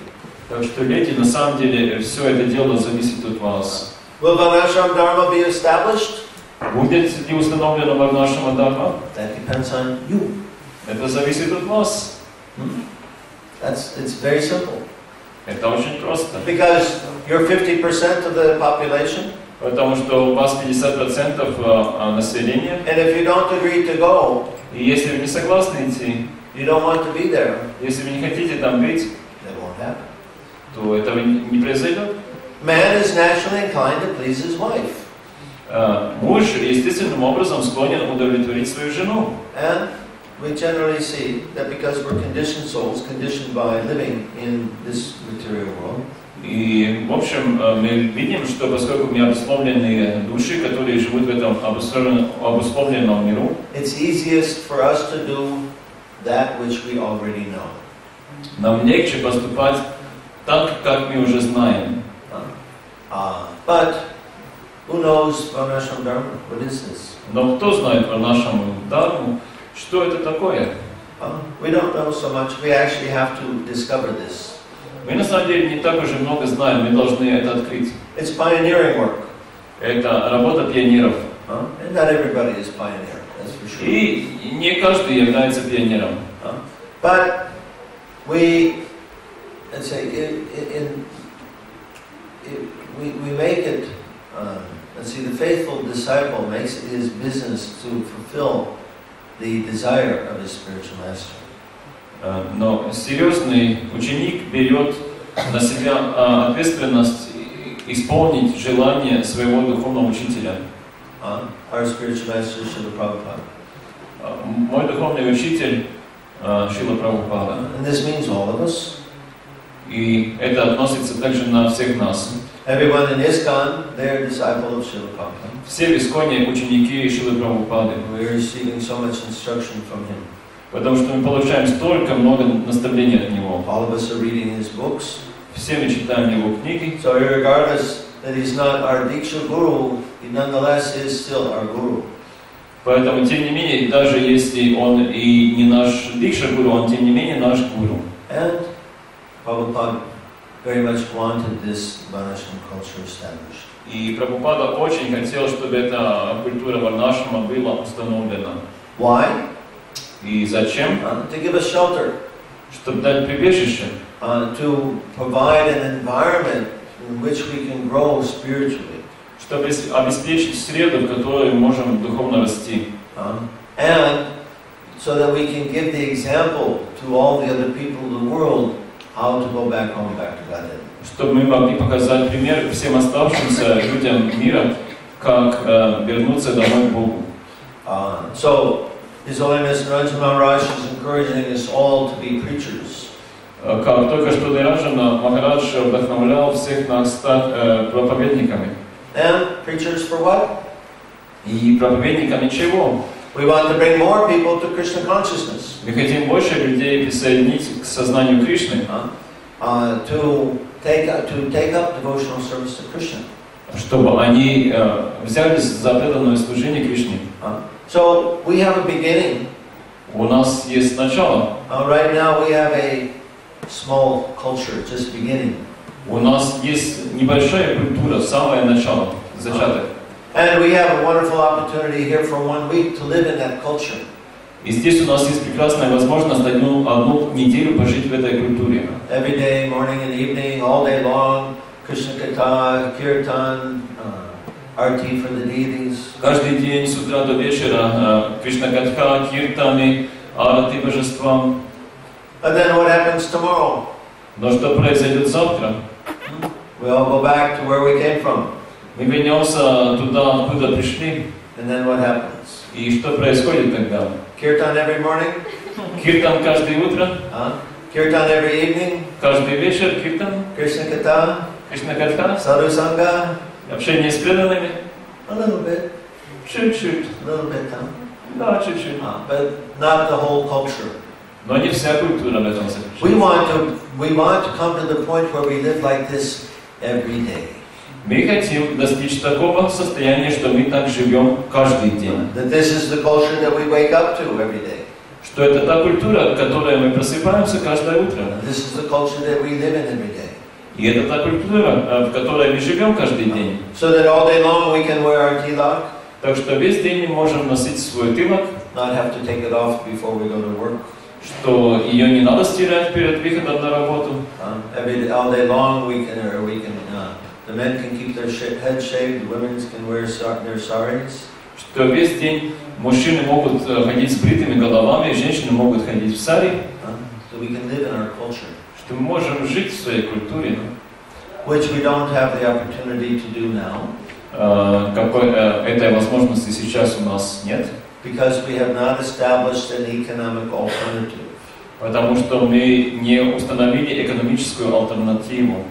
Так что, леди, на самом деле, все это дело зависит от вас. Will Varnashram Dharma be established? Будет ли установлено Варнашрама Дхарма? That depends on you. Это зависит от вас. It's very simple. Это очень просто. Because you're 50% of the population. Потому что у вас 50% населения. And if you don't agree to go, и если вы не согласны идти, you don't want to be there, если вы не хотите там быть, that won't happen. То этого не произойдет. Man is naturally inclined to please his wife. Муж естественным образом склонен удовлетворить свою жену. And we generally see that because we're conditioned souls, conditioned by living in this material world. И, в общем, мы видим, что поскольку мы обусловленные души, которые живут в этом обусловленном миру, it's easiest for us to do that which we already know. Нам легче поступать так, как мы уже знаем. But who knows Varnashram Dharma? What is this? Но кто знает Варнашраму Дхарму? Что это такое? We don't know so much. We actually have to discover this. Мы на самом деле не так уже много знаем, мы должны это открыть. It's pioneering work. Это работа пионеров. And not everybody is pioneer, that's for sure. И не каждый является пионером. But we, let's say, we make it. Let's see, the faithful disciple makes it his business to fulfill the desire of his spiritual master. Но серьезный ученик берет на себя ответственность исполнить желание своего духовного учителя. Our spiritual master Srila Prabhupada. Мой духовный учитель Шрила Прабхупада. And this means all of us. И это относится также на всех нас. Everyone in ISKCON, they're disciple of Srila Prabhupada. Все в ISKCON ученики Шрилы Прабхупады. We're receiving so much instruction from him. Потому что мы получаем столько много наставлений от него. All of us are reading his books. Все мы читаем его книги. So regardless that he's not our Diksha Guru, he nonetheless is still our Guru. Поэтому, тем не менее, даже если он и не наш Дикша Гуру, он тем не менее наш Гуру. And Prabhupada very much wanted this Varnashram culture established. И Прабхупада очень хотел, чтобы эта культура Варнашрама была установлена. Why? И зачем? To give us shelter. Чтобы дать прибежище. To provide an environment in which we can grow spiritually. Чтобы обеспечить среду, в которой мы можем духовно расти. And so that we can give the example to all the other people of the world how to go back home, back to Godhead. Чтобы мы могли показать пример всем оставшимся людям мира, как вернуться домой к Богу. So His Holiness Niranjan Maharaj is encouraging us all to be preachers. Как только что Ниранджана Махарадж вдохновлял всех нас стать проповедниками. And preachers for what? И проповедниками чего? We want to bring more people to Krishna consciousness. Мы хотим больше людей присоединить к сознанию Кришны. To take up devotional service to Krishna. Чтобы они взялись за преданное служение Кришне. So we have a beginning. У нас есть начало. Right now we have a small culture, just beginning. У нас есть небольшая культура, самое начало, зачаток. And we have a wonderful opportunity here for 1 week to live in that culture. И здесь у нас есть прекрасная возможность одну неделю пожить в этой культуре. Every day, morning and evening, all day long, Krishna Katha, Kirtan, Arti for the deities. Каждый день с утра до вечера Кришна Катха, Киртаны, Арати божествам. And then what happens tomorrow? Но что произойдет завтра? We all go back to where we came from. Мы вернемся туда, откуда пришли. And then what happens? И что происходит тогда? Kirtan every morning? Киртан каждое утро. Kirtan every evening? Каждый вечер киртан. Krishna Katha? Кришна Катха. Sadhu Sangha? Общение с преданными. A little bit. Чуть-чуть. A little bit, Да, чуть-чуть. But not the whole culture. Но не вся культура в этом заключается. We want to come to the point where we live like this every day. Мы хотим достичь такого состояния, что мы так живем каждый день. That this is the culture that we wake up to every day. что это та культура, в которой мы просыпаемся каждое утро. This is the culture that we live in every day. И это та культура, в которой мы живем каждый день. So that all day long we can wear our tilak. Так что весь день мы можем носить свой тилак, Not have to take it off before we go to work. что ее не надо стирать перед выходом на работу. All day long the men can keep their head shaved, the women can wear their saris. Что весь день мужчины могут ходить с бритыми головами, женщины могут ходить в сари. So we can live in our culture. Что мы можем жить в своей культуре. Which we don't have the opportunity to do now. Этой возможности сейчас у нас нет. Because we have not established an economic alternative. Потому что мы не установили экономическую альтернативу.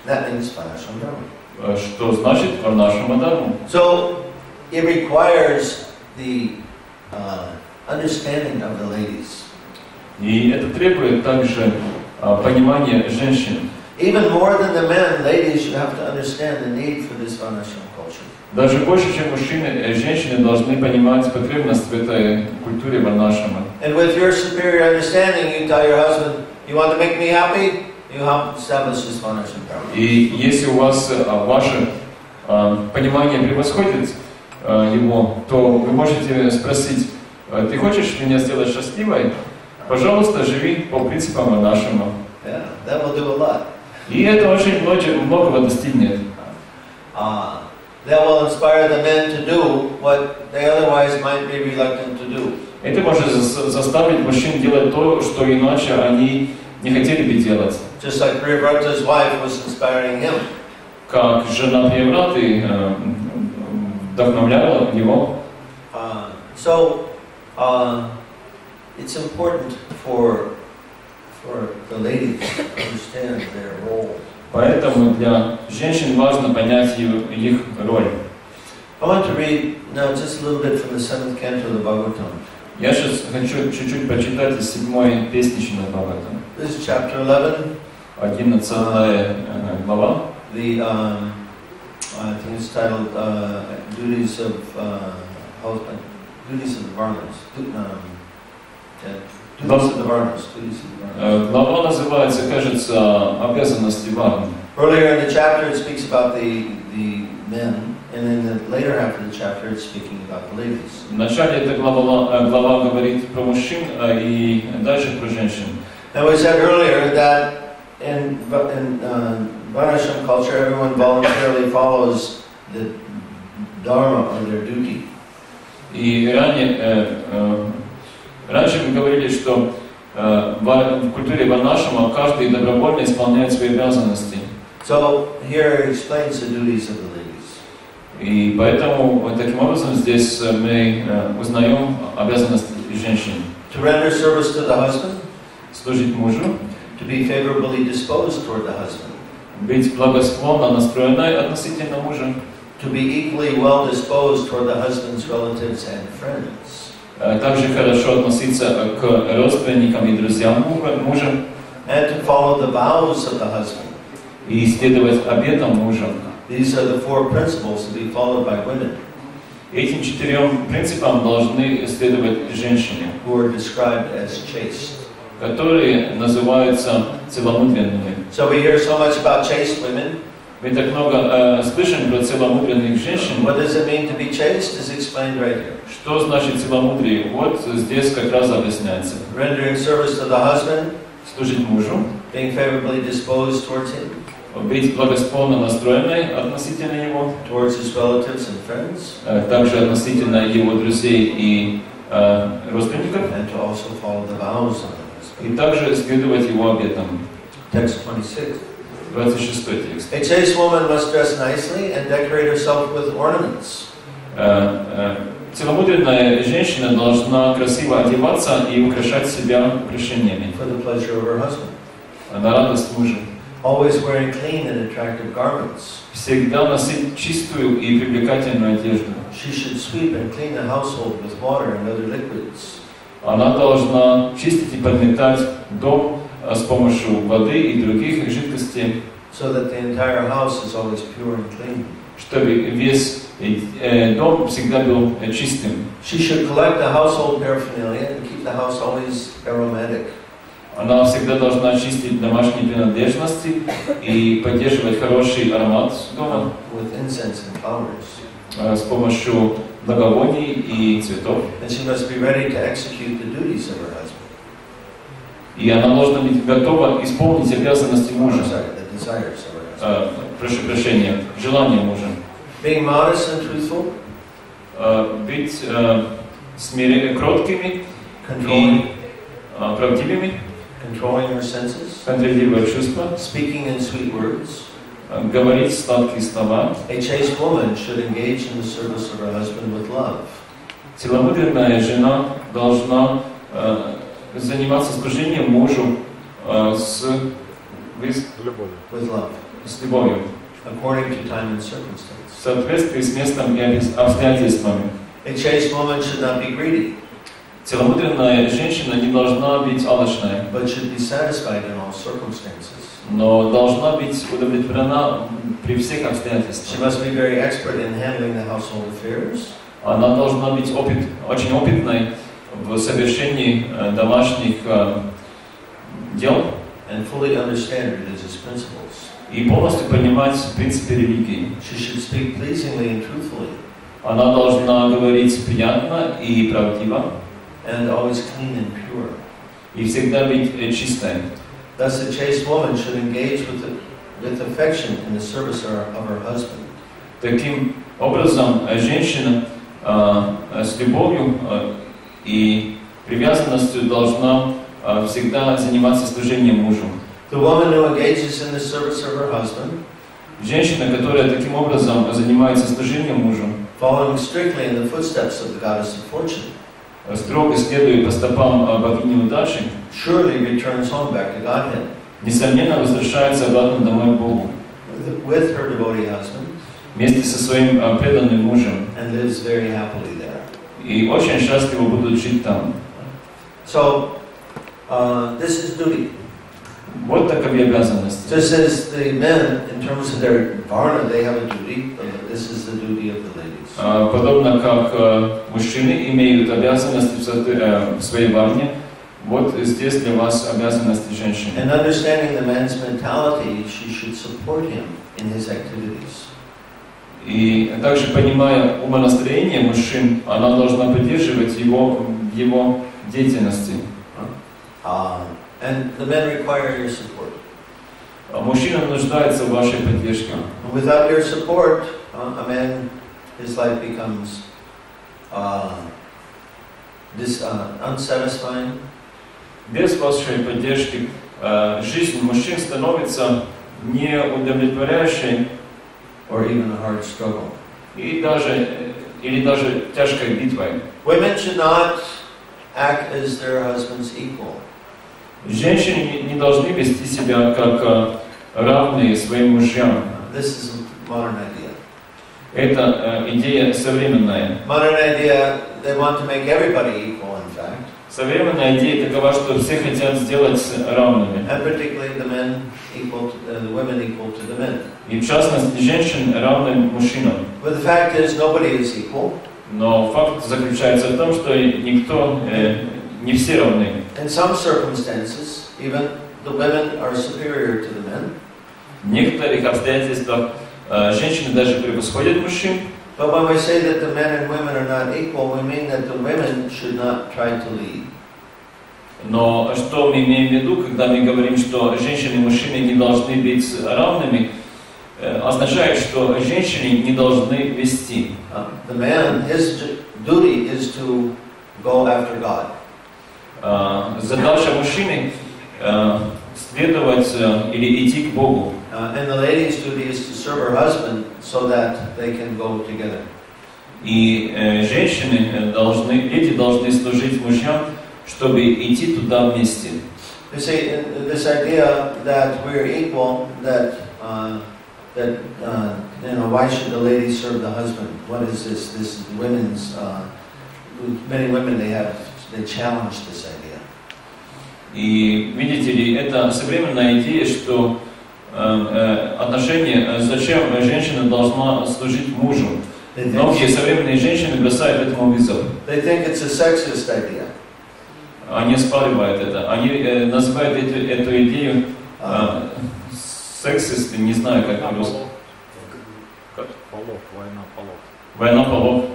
That means Varnashram Dharma. Что значит Varnashram Dharma? So it requires the understanding of the ladies. И это требует также понимания женщин. Even more than the men, ladies, you have to understand the need for this Varnashram culture. Даже больше, чем мужчины, женщины должны понимать потребность в этой культуре Варнашрама. And with your superior understanding, you tell your husband, you want to make me happy? You help establish this Varnashram Dharma. И если у вас ваше понимание превосходит его, то вы можете спросить: ты хочешь меня сделать счастливой? Пожалуйста, живи по принципам Варнашрама. Yeah, that will do a lot. И это очень многого достигнет. That will inspire the men to do what they otherwise might be reluctant to do. Это может заставить мужчин делать то, что иначе они не хотели бы делать. Just like Priyavrata's wife was inspiring him. Как жена Приявраты вдохновляла его. So it's important for the ladies to understand their role. Поэтому для женщин важно понять их роль. I want to read now just a little bit from the 7th canto of the Bhagavatam. Я сейчас хочу чуть-чуть прочитать из 7-й песни Шримад Бхагаватам. This is chapter 11. 11 глава. I think it's titled Duties of Duties of the Varnas. Глава называется, кажется, обязанности варн. Earlier in the chapter it speaks about the men, and in the later half of the chapter it's speaking about the ladies. В начале эта глава говорит про мужчин, и дальше про женщин. Now we said earlier that in Varnashram culture everyone voluntarily follows the dharma or their duty. И раньше мы говорили, что в культуре Варнашрама каждый добровольно исполняет свои обязанности. So here it explains the duties of the ladies. И поэтому таким образом здесь мы узнаем обязанности женщин. To render service to the husband. Служить мужу. To be favorably disposed toward the husband. Быть благосклонно настроенной относительно мужа. To be equally well disposed toward the husband's relatives and friends. Также хорошо относиться к родственникам и друзьям мужа. And to follow the vows of the husband. И следовать обетам мужа. These are the 4 principles to be followed by women. Этим 4 принципам должны следовать женщины, who are described as chaste. которые называются целомудренными. So we hear so much about chaste women. Мы так много слышим про целомудренных женщин. What does it mean to be chaste is explained right here. Что значит целомудрие? Вот здесь как раз объясняется. Rendering service to the husband. Служить мужу. Being favorably disposed towards him. Быть благосклонно настроенной относительно него. Towards his relatives and friends. Также относительно его друзей и родственников. And to also follow the vows of the husband. И также следовать его обетам. Text 26. 26 текст. A chaste woman must dress nicely and decorate herself with ornaments. Целомудренная женщина должна красиво одеваться и украшать себя украшениями. For the pleasure of her husband. На радость мужа. Always wearing clean and attractive garments. Всегда носить чистую и привлекательную одежду. She should sweep and clean the household with water and other liquids. Она должна чистить и подметать дом с помощью воды и других жидкостей. So that the entire house is always pure and clean. чтобы весь дом всегда был чистым. She should collect the household paraphernalia and keep the house always aromatic. Она всегда должна чистить домашние принадлежности и поддерживать хороший аромат дома With incense and flowers. с помощью благовоний и цветов. And she must be ready to execute the duties of her husband. И она должна быть готова исполнить обязанности мужа. The desires of her husband. Прошу прощения, желания мужа. Being modest and truthful. Быть кроткими и правдивыми. Controlling her senses. Контролировать чувства. Speaking in sweet words. Говорить сладкие слова. A chaste woman should engage in the service of her husband with love. Целомудренная жена должна заниматься служением мужу с любовью. According to time and circumstance. В соответствии с местом и обстоятельствами. A chaste woman should not be greedy. Целомудренная женщина не должна быть алчной, but should be satisfied in all circumstances. Но должна быть удовлетворена при всех обстоятельствах. She must be very expert in handling the household affairs. Она должна быть очень опытной в совершении домашних дел. And fully understand religious principles. И полностью понимать принципы религии. She should speak pleasingly and truthfully. Она должна говорить приятно и правдиво. And always clean and pure. И всегда быть чистой. Thus, a chaste woman should engage with affection in the service of her husband. Таким образом, женщина с любовью и привязанностью должна всегда заниматься служением мужу. The woman who engages in the service of her husband, женщина, которая таким образом занимается служением мужу, following strictly in the footsteps of the goddess of fortune, строго следуя по стопам богини удачи, surely returns home back to Godhead, несомненно возвращается обратно домой к Богу, with her devotee husband, вместе со своим преданным мужем, and lives very happily there. И очень счастливо будут жить там. So, this is duty. Вот таковы обязанности. Just as the men, in terms of their varna, they have a duty, this is the duty of the ladies. Подобно как мужчины имеют обязанности в своей варне, вот здесь для вас обязанности женщин. And understanding the man's mentality, she should support him in his activities. И также, понимая умонастроение мужчин, она должна поддерживать его в его деятельности. And the men require your support. Мужчина нуждается в вашей поддержке. Without your support, a man, his life becomes unsatisfying. Без вашей поддержки жизнь мужчин становится неудовлетворяющей, or even a hard struggle. Или даже тяжкой битвой. Women should not act as their husband's equal. Женщины не должны вести себя как равные своим мужьям. This is a modern idea. Это идея современная. Modern idea, they want to make everybody equal, in fact. Современная идея такова, что все хотят сделать равными. And particularly the men equal to the women equal to the men. И в частности женщин равным мужчинам. But the fact is, nobody is equal. Но факт заключается в том, что никто, не все равны. In some circumstances, even the women are superior to the men. В некоторых обстоятельствах женщины даже превосходят мужчин. But when we say that the men and women are not equal, we mean that the women should not try to lead. Но что мы имеем в виду, когда мы говорим, что женщины и мужчины не должны быть равными, означает, что женщины не должны вести. The man, his duty is to go after God. Задача мужчины следовать или идти к Богу. And the lady's duty is to serve her husband so that they can go together. И леди должны служить мужьям, чтобы идти туда вместе. You see, this idea that we're equal, that why should the lady serve the husband? What is this? This is women's. Many women they challenge this idea. И видите ли, это современная идея, что отношения, зачем женщина должна служить мужу. Многие современные женщины бросают этому вызов. Они оспаривают это. Они называют эту идею сексист, не знаю, как по-русски. Война полов.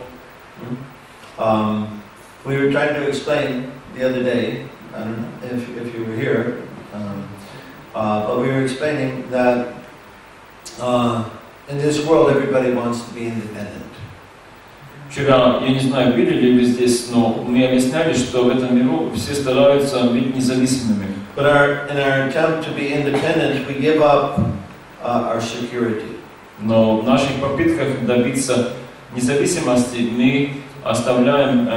We were trying to explain the other day, I don't know if you were here, but we were explaining that in this world everybody wants to be independent. Вчера, я не знаю, были ли вы здесь, но мы объясняли, что в этом миру все стараются быть независимыми. But in our attempt to be independent, we give up our security. Но в наших попытках добиться независимости мы оставляем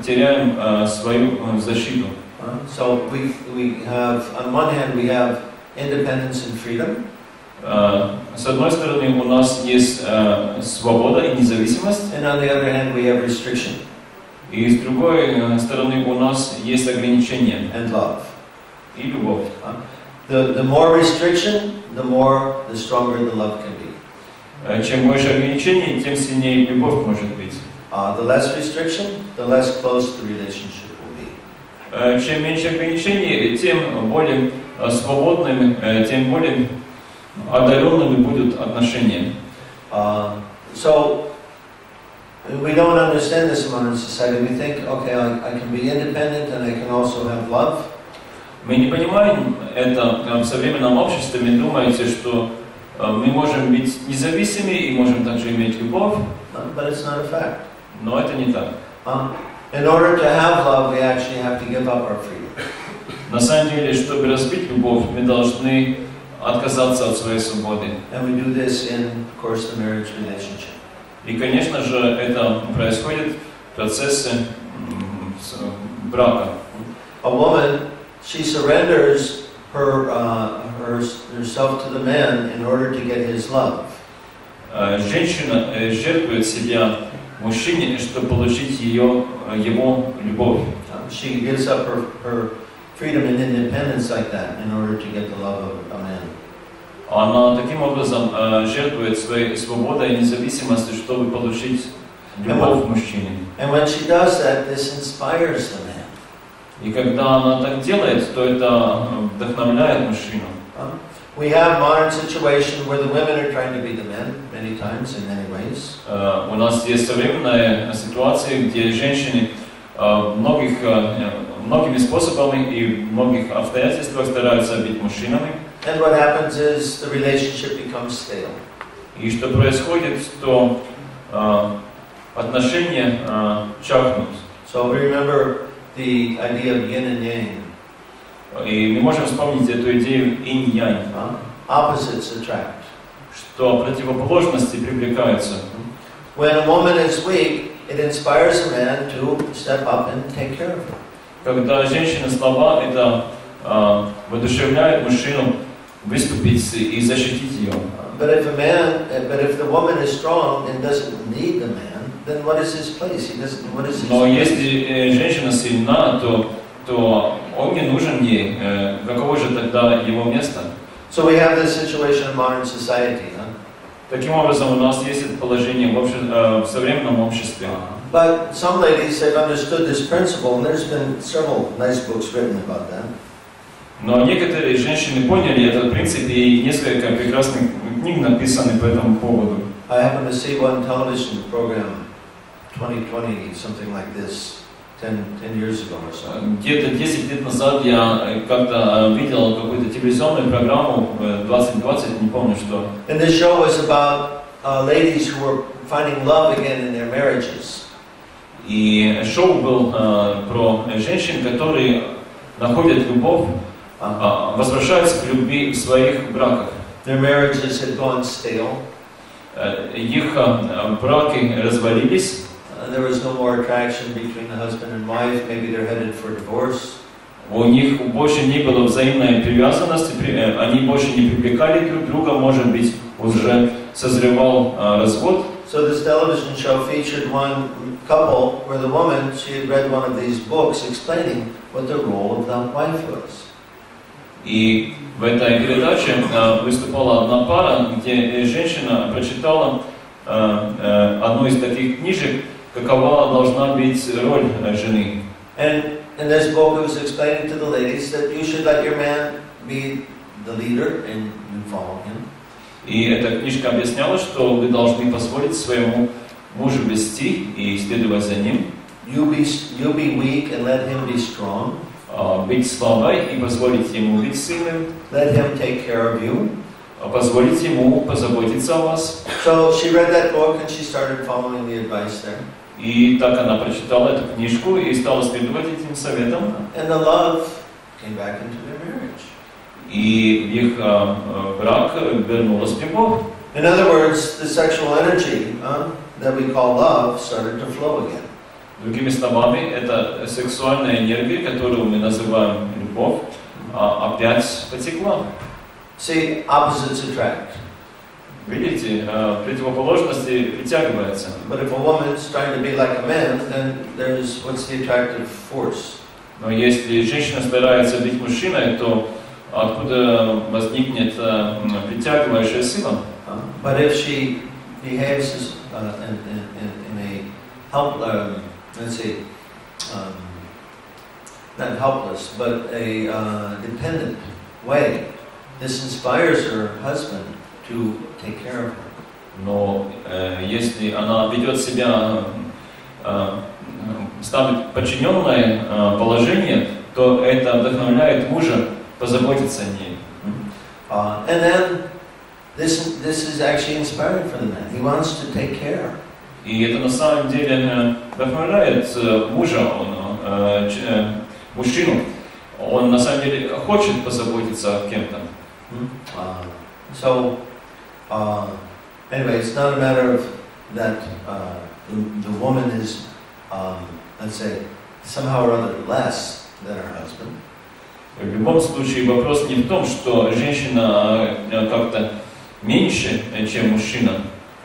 теряем свою защиту. So we have, on one hand, we have independence and freedom. С одной стороны, у нас есть свобода и независимость. And on the other hand, we have restriction. И с другой стороны, у нас есть ограничения. And love. И любовь. The more restriction, the stronger the love can be. Чем больше ограничений, тем сильнее любовь может быть. The less restriction, the less close the relationship will be. Чем меньше ограничений, тем более свободными, тем более одаренными будут отношения. So we don't understand this in modern society. We think, okay, I can be independent and I can also have love. Мы не понимаем это в современном обществе. Мы думаете, что мы можем быть независимыми и можем также иметь любовь. But it's not a fact. Но это не так. In order to have love, we actually have to give up our freedom. На самом деле, чтобы развить любовь, мы должны отказаться от своей свободы. And we do this in, of course, the marriage relationship. И, конечно же, это происходит в процессе брака. A woman, she surrenders herself to the man in order to get his love. Женщина жертвует себя мужчине, чтобы получить его любовь. She gives up her freedom and independence like that in order to get the love of a man. Она таким образом жертвует своей свободой и независимостью, чтобы получить любовь мужчины. And when she does that, this inspires the man. И когда она так делает, то это вдохновляет мужчину. We have modern situation where the women are trying to be the men many times in many ways. У нас есть современная ситуация, где женщины многими способами и в многих обстоятельствах стараются быть мужчинами. And what happens is the relationship becomes stale. И что происходит, то отношения чахнут. So we remember the idea of yin and yang. И мы можем вспомнить эту идею инь-янь. Opposites attract. Что противоположности привлекаются. When a woman is weak, it inspires a man to step up and take care of her. Когда женщина слаба, это воодушевляет мужчину выступить и защитить ее. But if the woman is strong and doesn't need the man, then what is his place? What is his Но place? если женщина сильна, то он не нужен ей. Каково же тогда его место? So we have this situation in modern society. Таким образом, у нас есть это положение в современном обществе. But some ladies have understood this principle, and there's been several nice books written about that. Но некоторые женщины поняли этот принцип, и несколько прекрасных книг написаны по этому поводу. I happened to see one television program, 2020, something like this, 10 years ago or so. Где-то 10 лет назад я как-то видел какую-то телевизионную программу 2020, не помню что. And this show was about ladies who were finding love again in their marriages. И шоу был про женщин, которые находят любовь, возвращаются к любви в своих браках. Their marriages had gone stale. Их браки развалились. There was no more attraction between the husband and wife. Maybe they're headed for divorce. У них больше не было взаимной привязанности, они больше не привлекали друг друга, может быть, уже созревал развод. So this television show featured one couple where the woman, she had read one of these books explaining what the role of the wife was. И в этой передаче выступала одна пара, где женщина прочитала одну из таких книжек, какова должна быть роль жены. And in this book it was explaining to the ladies that you should let your man be the leader and you follow him. И эта книжка объясняла, что вы должны позволить своему мужу вести и следовать за ним. You be weak and let him be strong. Быть слабой и позволить ему быть сильным. Let him take care of you. Позволить ему позаботиться о вас. So she read that book and she started following the advice there. И так она прочитала эту книжку и стала следовать этим советам. And the love came back into their marriage. И в их брак вернулась любовь. In other words, the sexual energy that we call love started to flow again. Другими словами, эта сексуальная энергия, которую мы называем любовь, опять потекла. See, opposites attract. Видите, противоположности притягиваются. But if a woman's trying to be like a man, then there's what's the attractive force? Но если женщина старается быть мужчиной, то откуда возникнет притягивающая сила? But if she behaves as, in a let's say, not helpless, but a dependent way, this inspires her husband to take care of her. Но если она ведет себя, ставит подчиненное положение, то это вдохновляет мужа позаботиться о ней. And then this is actually inspiring for the man. He wants to take care. И это на самом деле вдохновляет мужа, мужчину. Он на самом деле хочет позаботиться о кем-то. So, anyway, it's not a matter of that the woman is, let's say, somehow or other less than her husband. В любом случае вопрос не в том, что женщина как-то меньше, чем мужчина.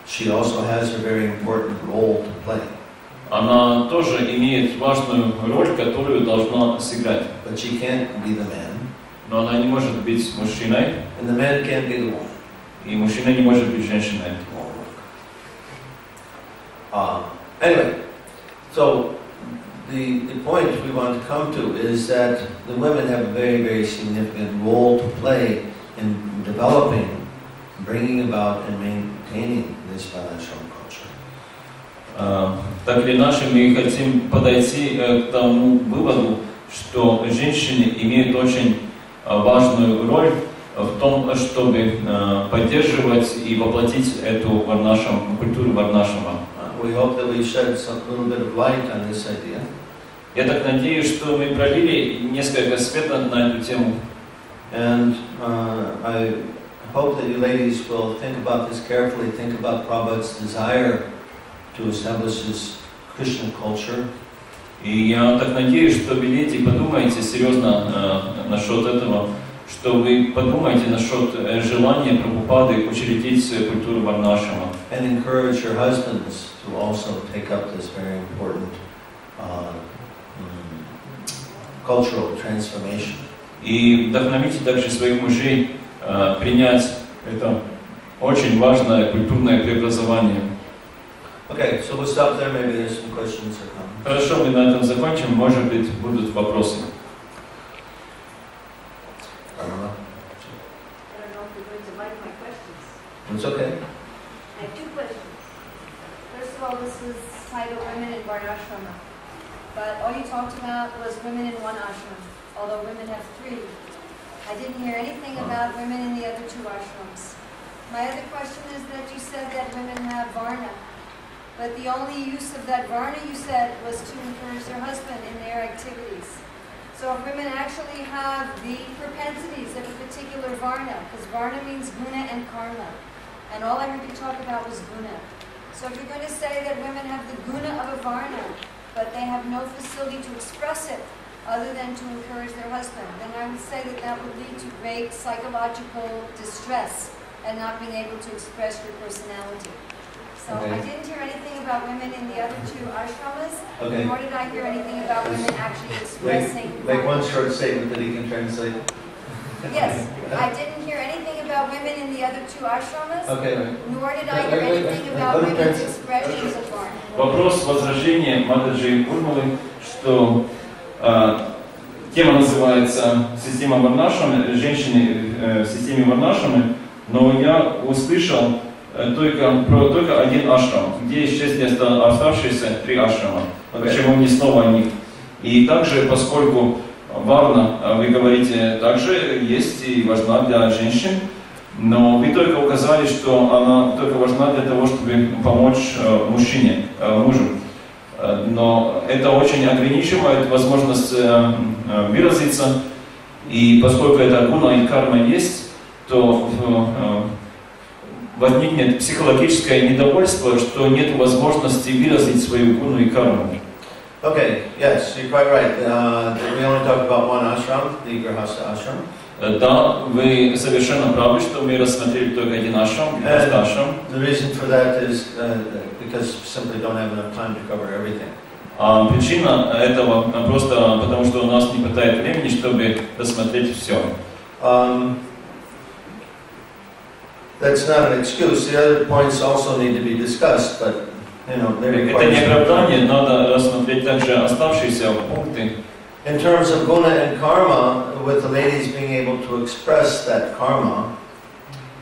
She also has a very important role to play. Она тоже имеет важную роль, которую должна сыграть. But she can't be the man. Но она не может быть мужчиной. And the man can't be the woman. И мужчина не может быть женщиной. Anyway, so the point we want to come to is that the women have a very, very significant role to play in developing, bringing about, and maintaining this financial culture. Так или иначе, мы хотим подойти к тому выводу, что женщины имеют очень важную роль в том, чтобы поддерживать и воплотить эту культуру варнашама. We hope that we shed some little bit of light on this idea. Я так надеюсь, что мы пролили несколько света на эту тему. And I hope that you ladies will think about this carefully, think about Prabhupada's desire to establish this Krishna culture. И я так надеюсь, что вы, леди, подумаете серьезно насчет этого, что вы подумаете насчет желания Прабхупады учредить культуру варнашама. And encourage your husbands to also take up this very important cultural transformation. И вдохновите также своих мужей принять это очень важное культурное преобразование. Okay, so we'll stop there. Maybe there's some questions or comments. Хорошо, мы на этом закончим. Может быть, будут вопросы. I don't know. I don't know if you're going to like my questions. It's okay. I have two questions. First of all, this was titled Women in Varnashrama. But all you talked about was women in one ashram, although women have three. I didn't hear anything about women in the other two ashrams. My other question is that you said that women have varna, but the only use of that varna, you said, was to encourage their husband in their activities. So if women actually have the propensities of a particular varna, because varna means guna and karma, and all I heard you talk about was guna. So if you're going to say that women have the guna of a varna, but they have no facility to express it other than to encourage their husband, then I would say that that would lead to great psychological distress and not being able to express your personality. So Okay. I didn't hear anything about women in the other two ashramas, Okay. nor did I hear anything about women actually expressing. Make one short statement that he can translate. Yes, I didn't hear anything about women in the other two ashramas, Okay. nor did I hear anything about women's expressions of art. Вопрос возражения Матаджи Урмалы, что тема называется «Система варнашами», женщины в системе варнашами, но я услышал только один ашрам, где исчезли оставшиеся 3 ашрама. Почему ни слова о них? И также, поскольку варна, вы говорите, также есть и важна для женщин, но вы только указали, что она только важна для того, чтобы помочь мужчине, мужу. Но это очень ограничивает возможность выразиться, и поскольку это гуна и карма есть, то возникнет психологическое недовольство, что нет возможности выразить свою гуну и карму. Okay, yes, you're quite right. We only talked about one ashram, the Grihastha ashram. Да, вы совершенно правы, что мы рассмотрели только один ашрам, Grihastha ашрам. The reason for that is because we simply don't have enough time to cover everything. Причина этого просто потому, что у нас не хватает времени, чтобы рассмотреть все. That's not an excuse. The other points also need to be discussed, but you know, это не оправдание, надо рассмотреть также оставшиеся пункты. In terms of guna and karma, with the ladies being able to express that karma.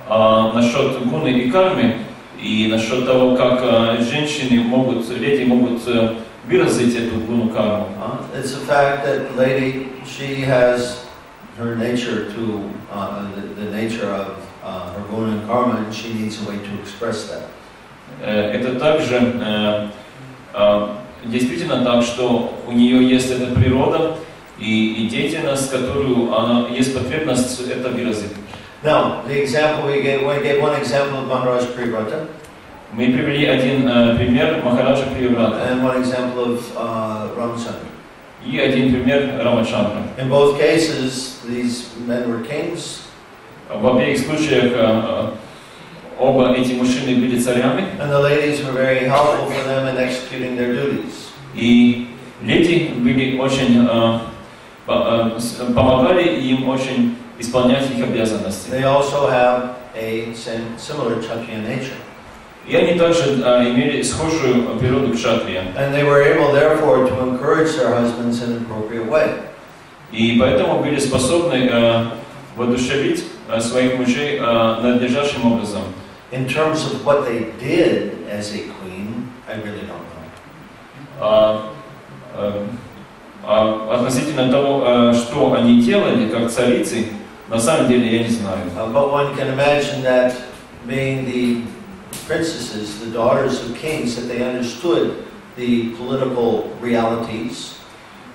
Насчет гуны и кармы и насчет того, как женщины могут, леди могут выразить эту гуну карму. It's a fact that the lady, she has her nature to the nature of her guna and karma, and she needs a way to express that. Это также действительно так, что у нее есть эта природа и деятельность, которую она есть потребность это выразить. Now, the example we gave one example of Maharaj Priyavrata. Мы привели один пример Махараджа Прияврата. And one example of Ramachandra. И один пример Рамачандра. In both cases, these men were kings. В обеих случаях оба эти мужчины были царями. And the ladies were very helpful for them in executing their duties. И леди были очень помогали им очень исполнять их обязанности. They also have a similar Kshatriya nature. И они также имели схожую природу кшатрия. And they were able, therefore, to encourage their husbands in an appropriate way. И поэтому были способны воодушевить своих мужей надлежащим образом. In terms of what they did as a queen, I really don't know. Относительно того, что они делали как царицы, на самом деле я не знаю. But one can imagine that being the princesses, the daughters of kings, that they understood the political realities.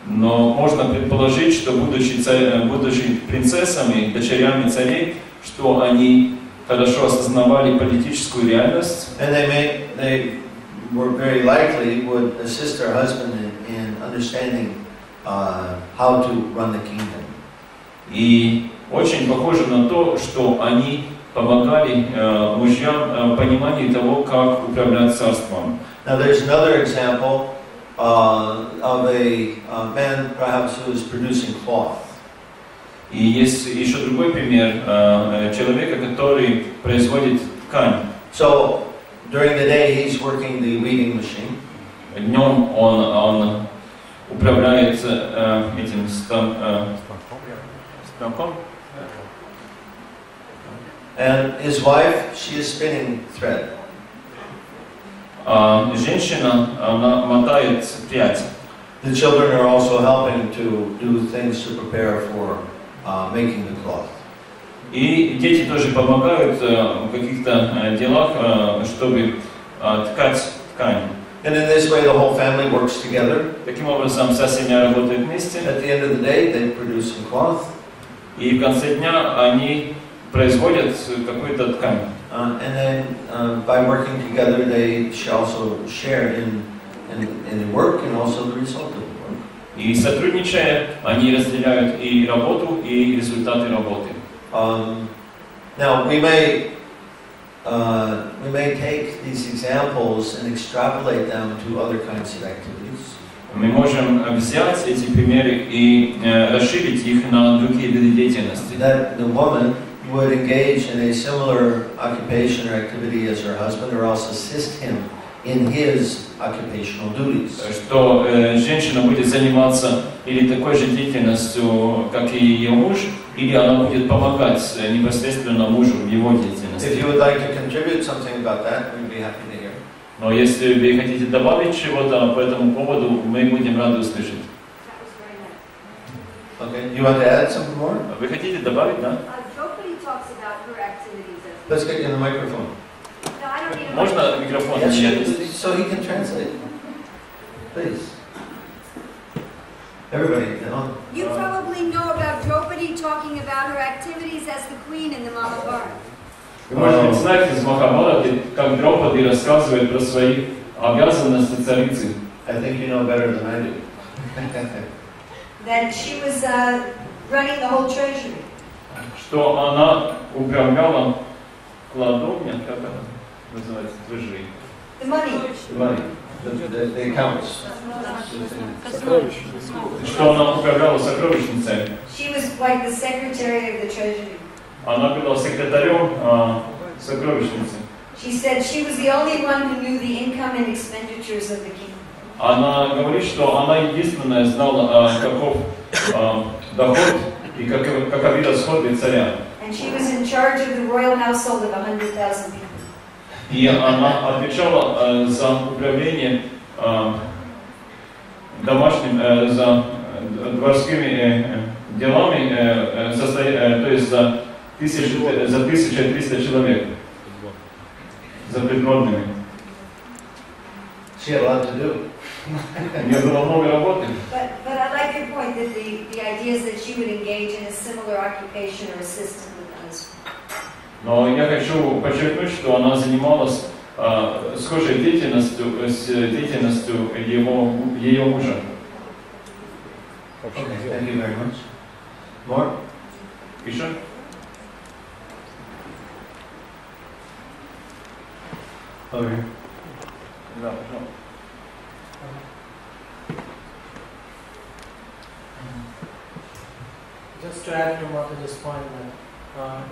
Но можно предположить, что будучи принцессами, дочерями царей, что они хорошо осознавали политическую реальность. And they were very likely would assist their husband in understanding how to run the kingdom. И очень похоже на то, что они помогали мужьям в понимании того, как управлять царством. Now there's another example of a man perhaps who is producing cloth. И есть еще другой пример человека, который производит ткань. So during the day he's working the weaving machine. Днем он управляет этим станком. And his wife, she is spinning thread. Женщина, она мотает прядь. The children are also helping to do things to prepare for making the cloth. И дети тоже помогают в каких-то делах, чтобы ткать ткань. And in this way the whole family works together. Таким образом, вся семья работает вместе. At the end of the day they produce some cloth. И в конце дня они производят какую-то ткань. And then by working together they also share in the work and also the result of the work. И сотрудничая, они разделяют и работу, и результаты работы. Now we may we may take these examples and extrapolate them to other kinds of activities. Мы можем взять эти примеры и расширить их на другие виды деятельности. That the woman would engage in a similar occupation or activity as her husband, or else assist him in his occupational duties. Что женщина будет заниматься или такой же деятельностью, как и ее муж, или она будет помогать непосредственно мужу в его деятельности. If you would like to contribute something about that, we'd be happy to hear. Но если вы хотите добавить чего-то по этому поводу, мы будем рады услышать. Okay, you want to add something more? Вы хотите добавить, да? Let's get you in the microphone. Можно микрофон? Yes, so he can translate. Please. Everybody, you know. You probably know about Draupadi talking about her activities as the queen in the Mahabharata. Вы, может быть, знаете из Махабхараты, как Драупади рассказывает про свои обязанности царицы. I think you know better than I do. That she was running the whole treasury. Что она управляла кладовня, как это называется, treasury. The money. Money. The accounts. Что она управляла сокровищницей. She was like the secretary of the treasury. Она была секретарем сокровищницы. She said she was the only one who knew the income and expenditures of the king. Она говорит, что она единственная знала, каков доход и каковы расходы царя. And she was in charge of the royal household of 100,000 people. И она отвечала за управление домашним, за дворскими делами, то есть за 1300 человек, за придворными. She had a lot to do. У нее было много работы. But I like your point that the idea is that she would engage in a similar occupation or assistant with the husband. Но я хочу подчеркнуть, что она занималась схожей деятельностью с деятельностью ее мужа. Okay, thank you very much. More? Еще? Over here. Да, пожалуйста. Just to add to Mataji's point,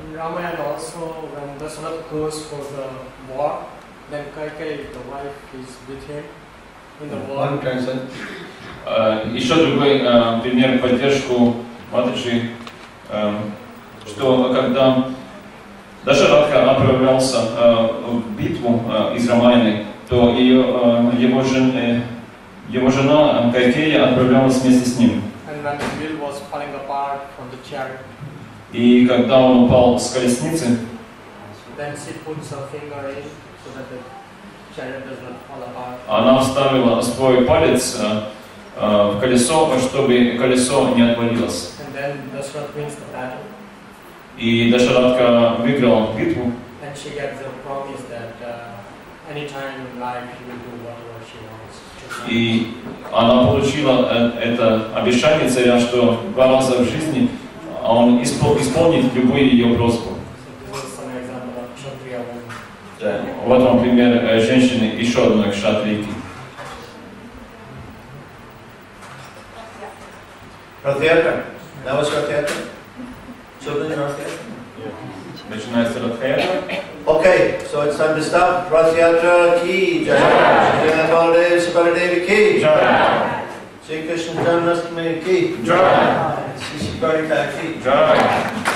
in Ramayana also, when Dasharatha goes for the war, then Kaikeyi, the wife, is with him in the war. One translate. Еще другой пример поддержку Матаджи, что когда Дашаратха отправлялся в битву из Рамаяны, то его жена Кайкея отправлялась вместе с ним. И когда он упал с колесницы, она вставила свой палец в колесо, чтобы колесо не отвалилось. И Дашаратха выиграл битву. И она получила это обещание царя, что 2 раза в жизни он исполнит любую ее просьбу. Вот вам пример женщины, еще одной кшатрийки. Rath-yatra. That was Rath-yatra? Children Rath-yatra? Начинается Радха-ятра. Okay, so it's time to stop. Rath-yatra ki jai. Jai Baladev Subaladevi ki jai. Shri Krishna Janmashtami ki jai. Shri Karika ki jai.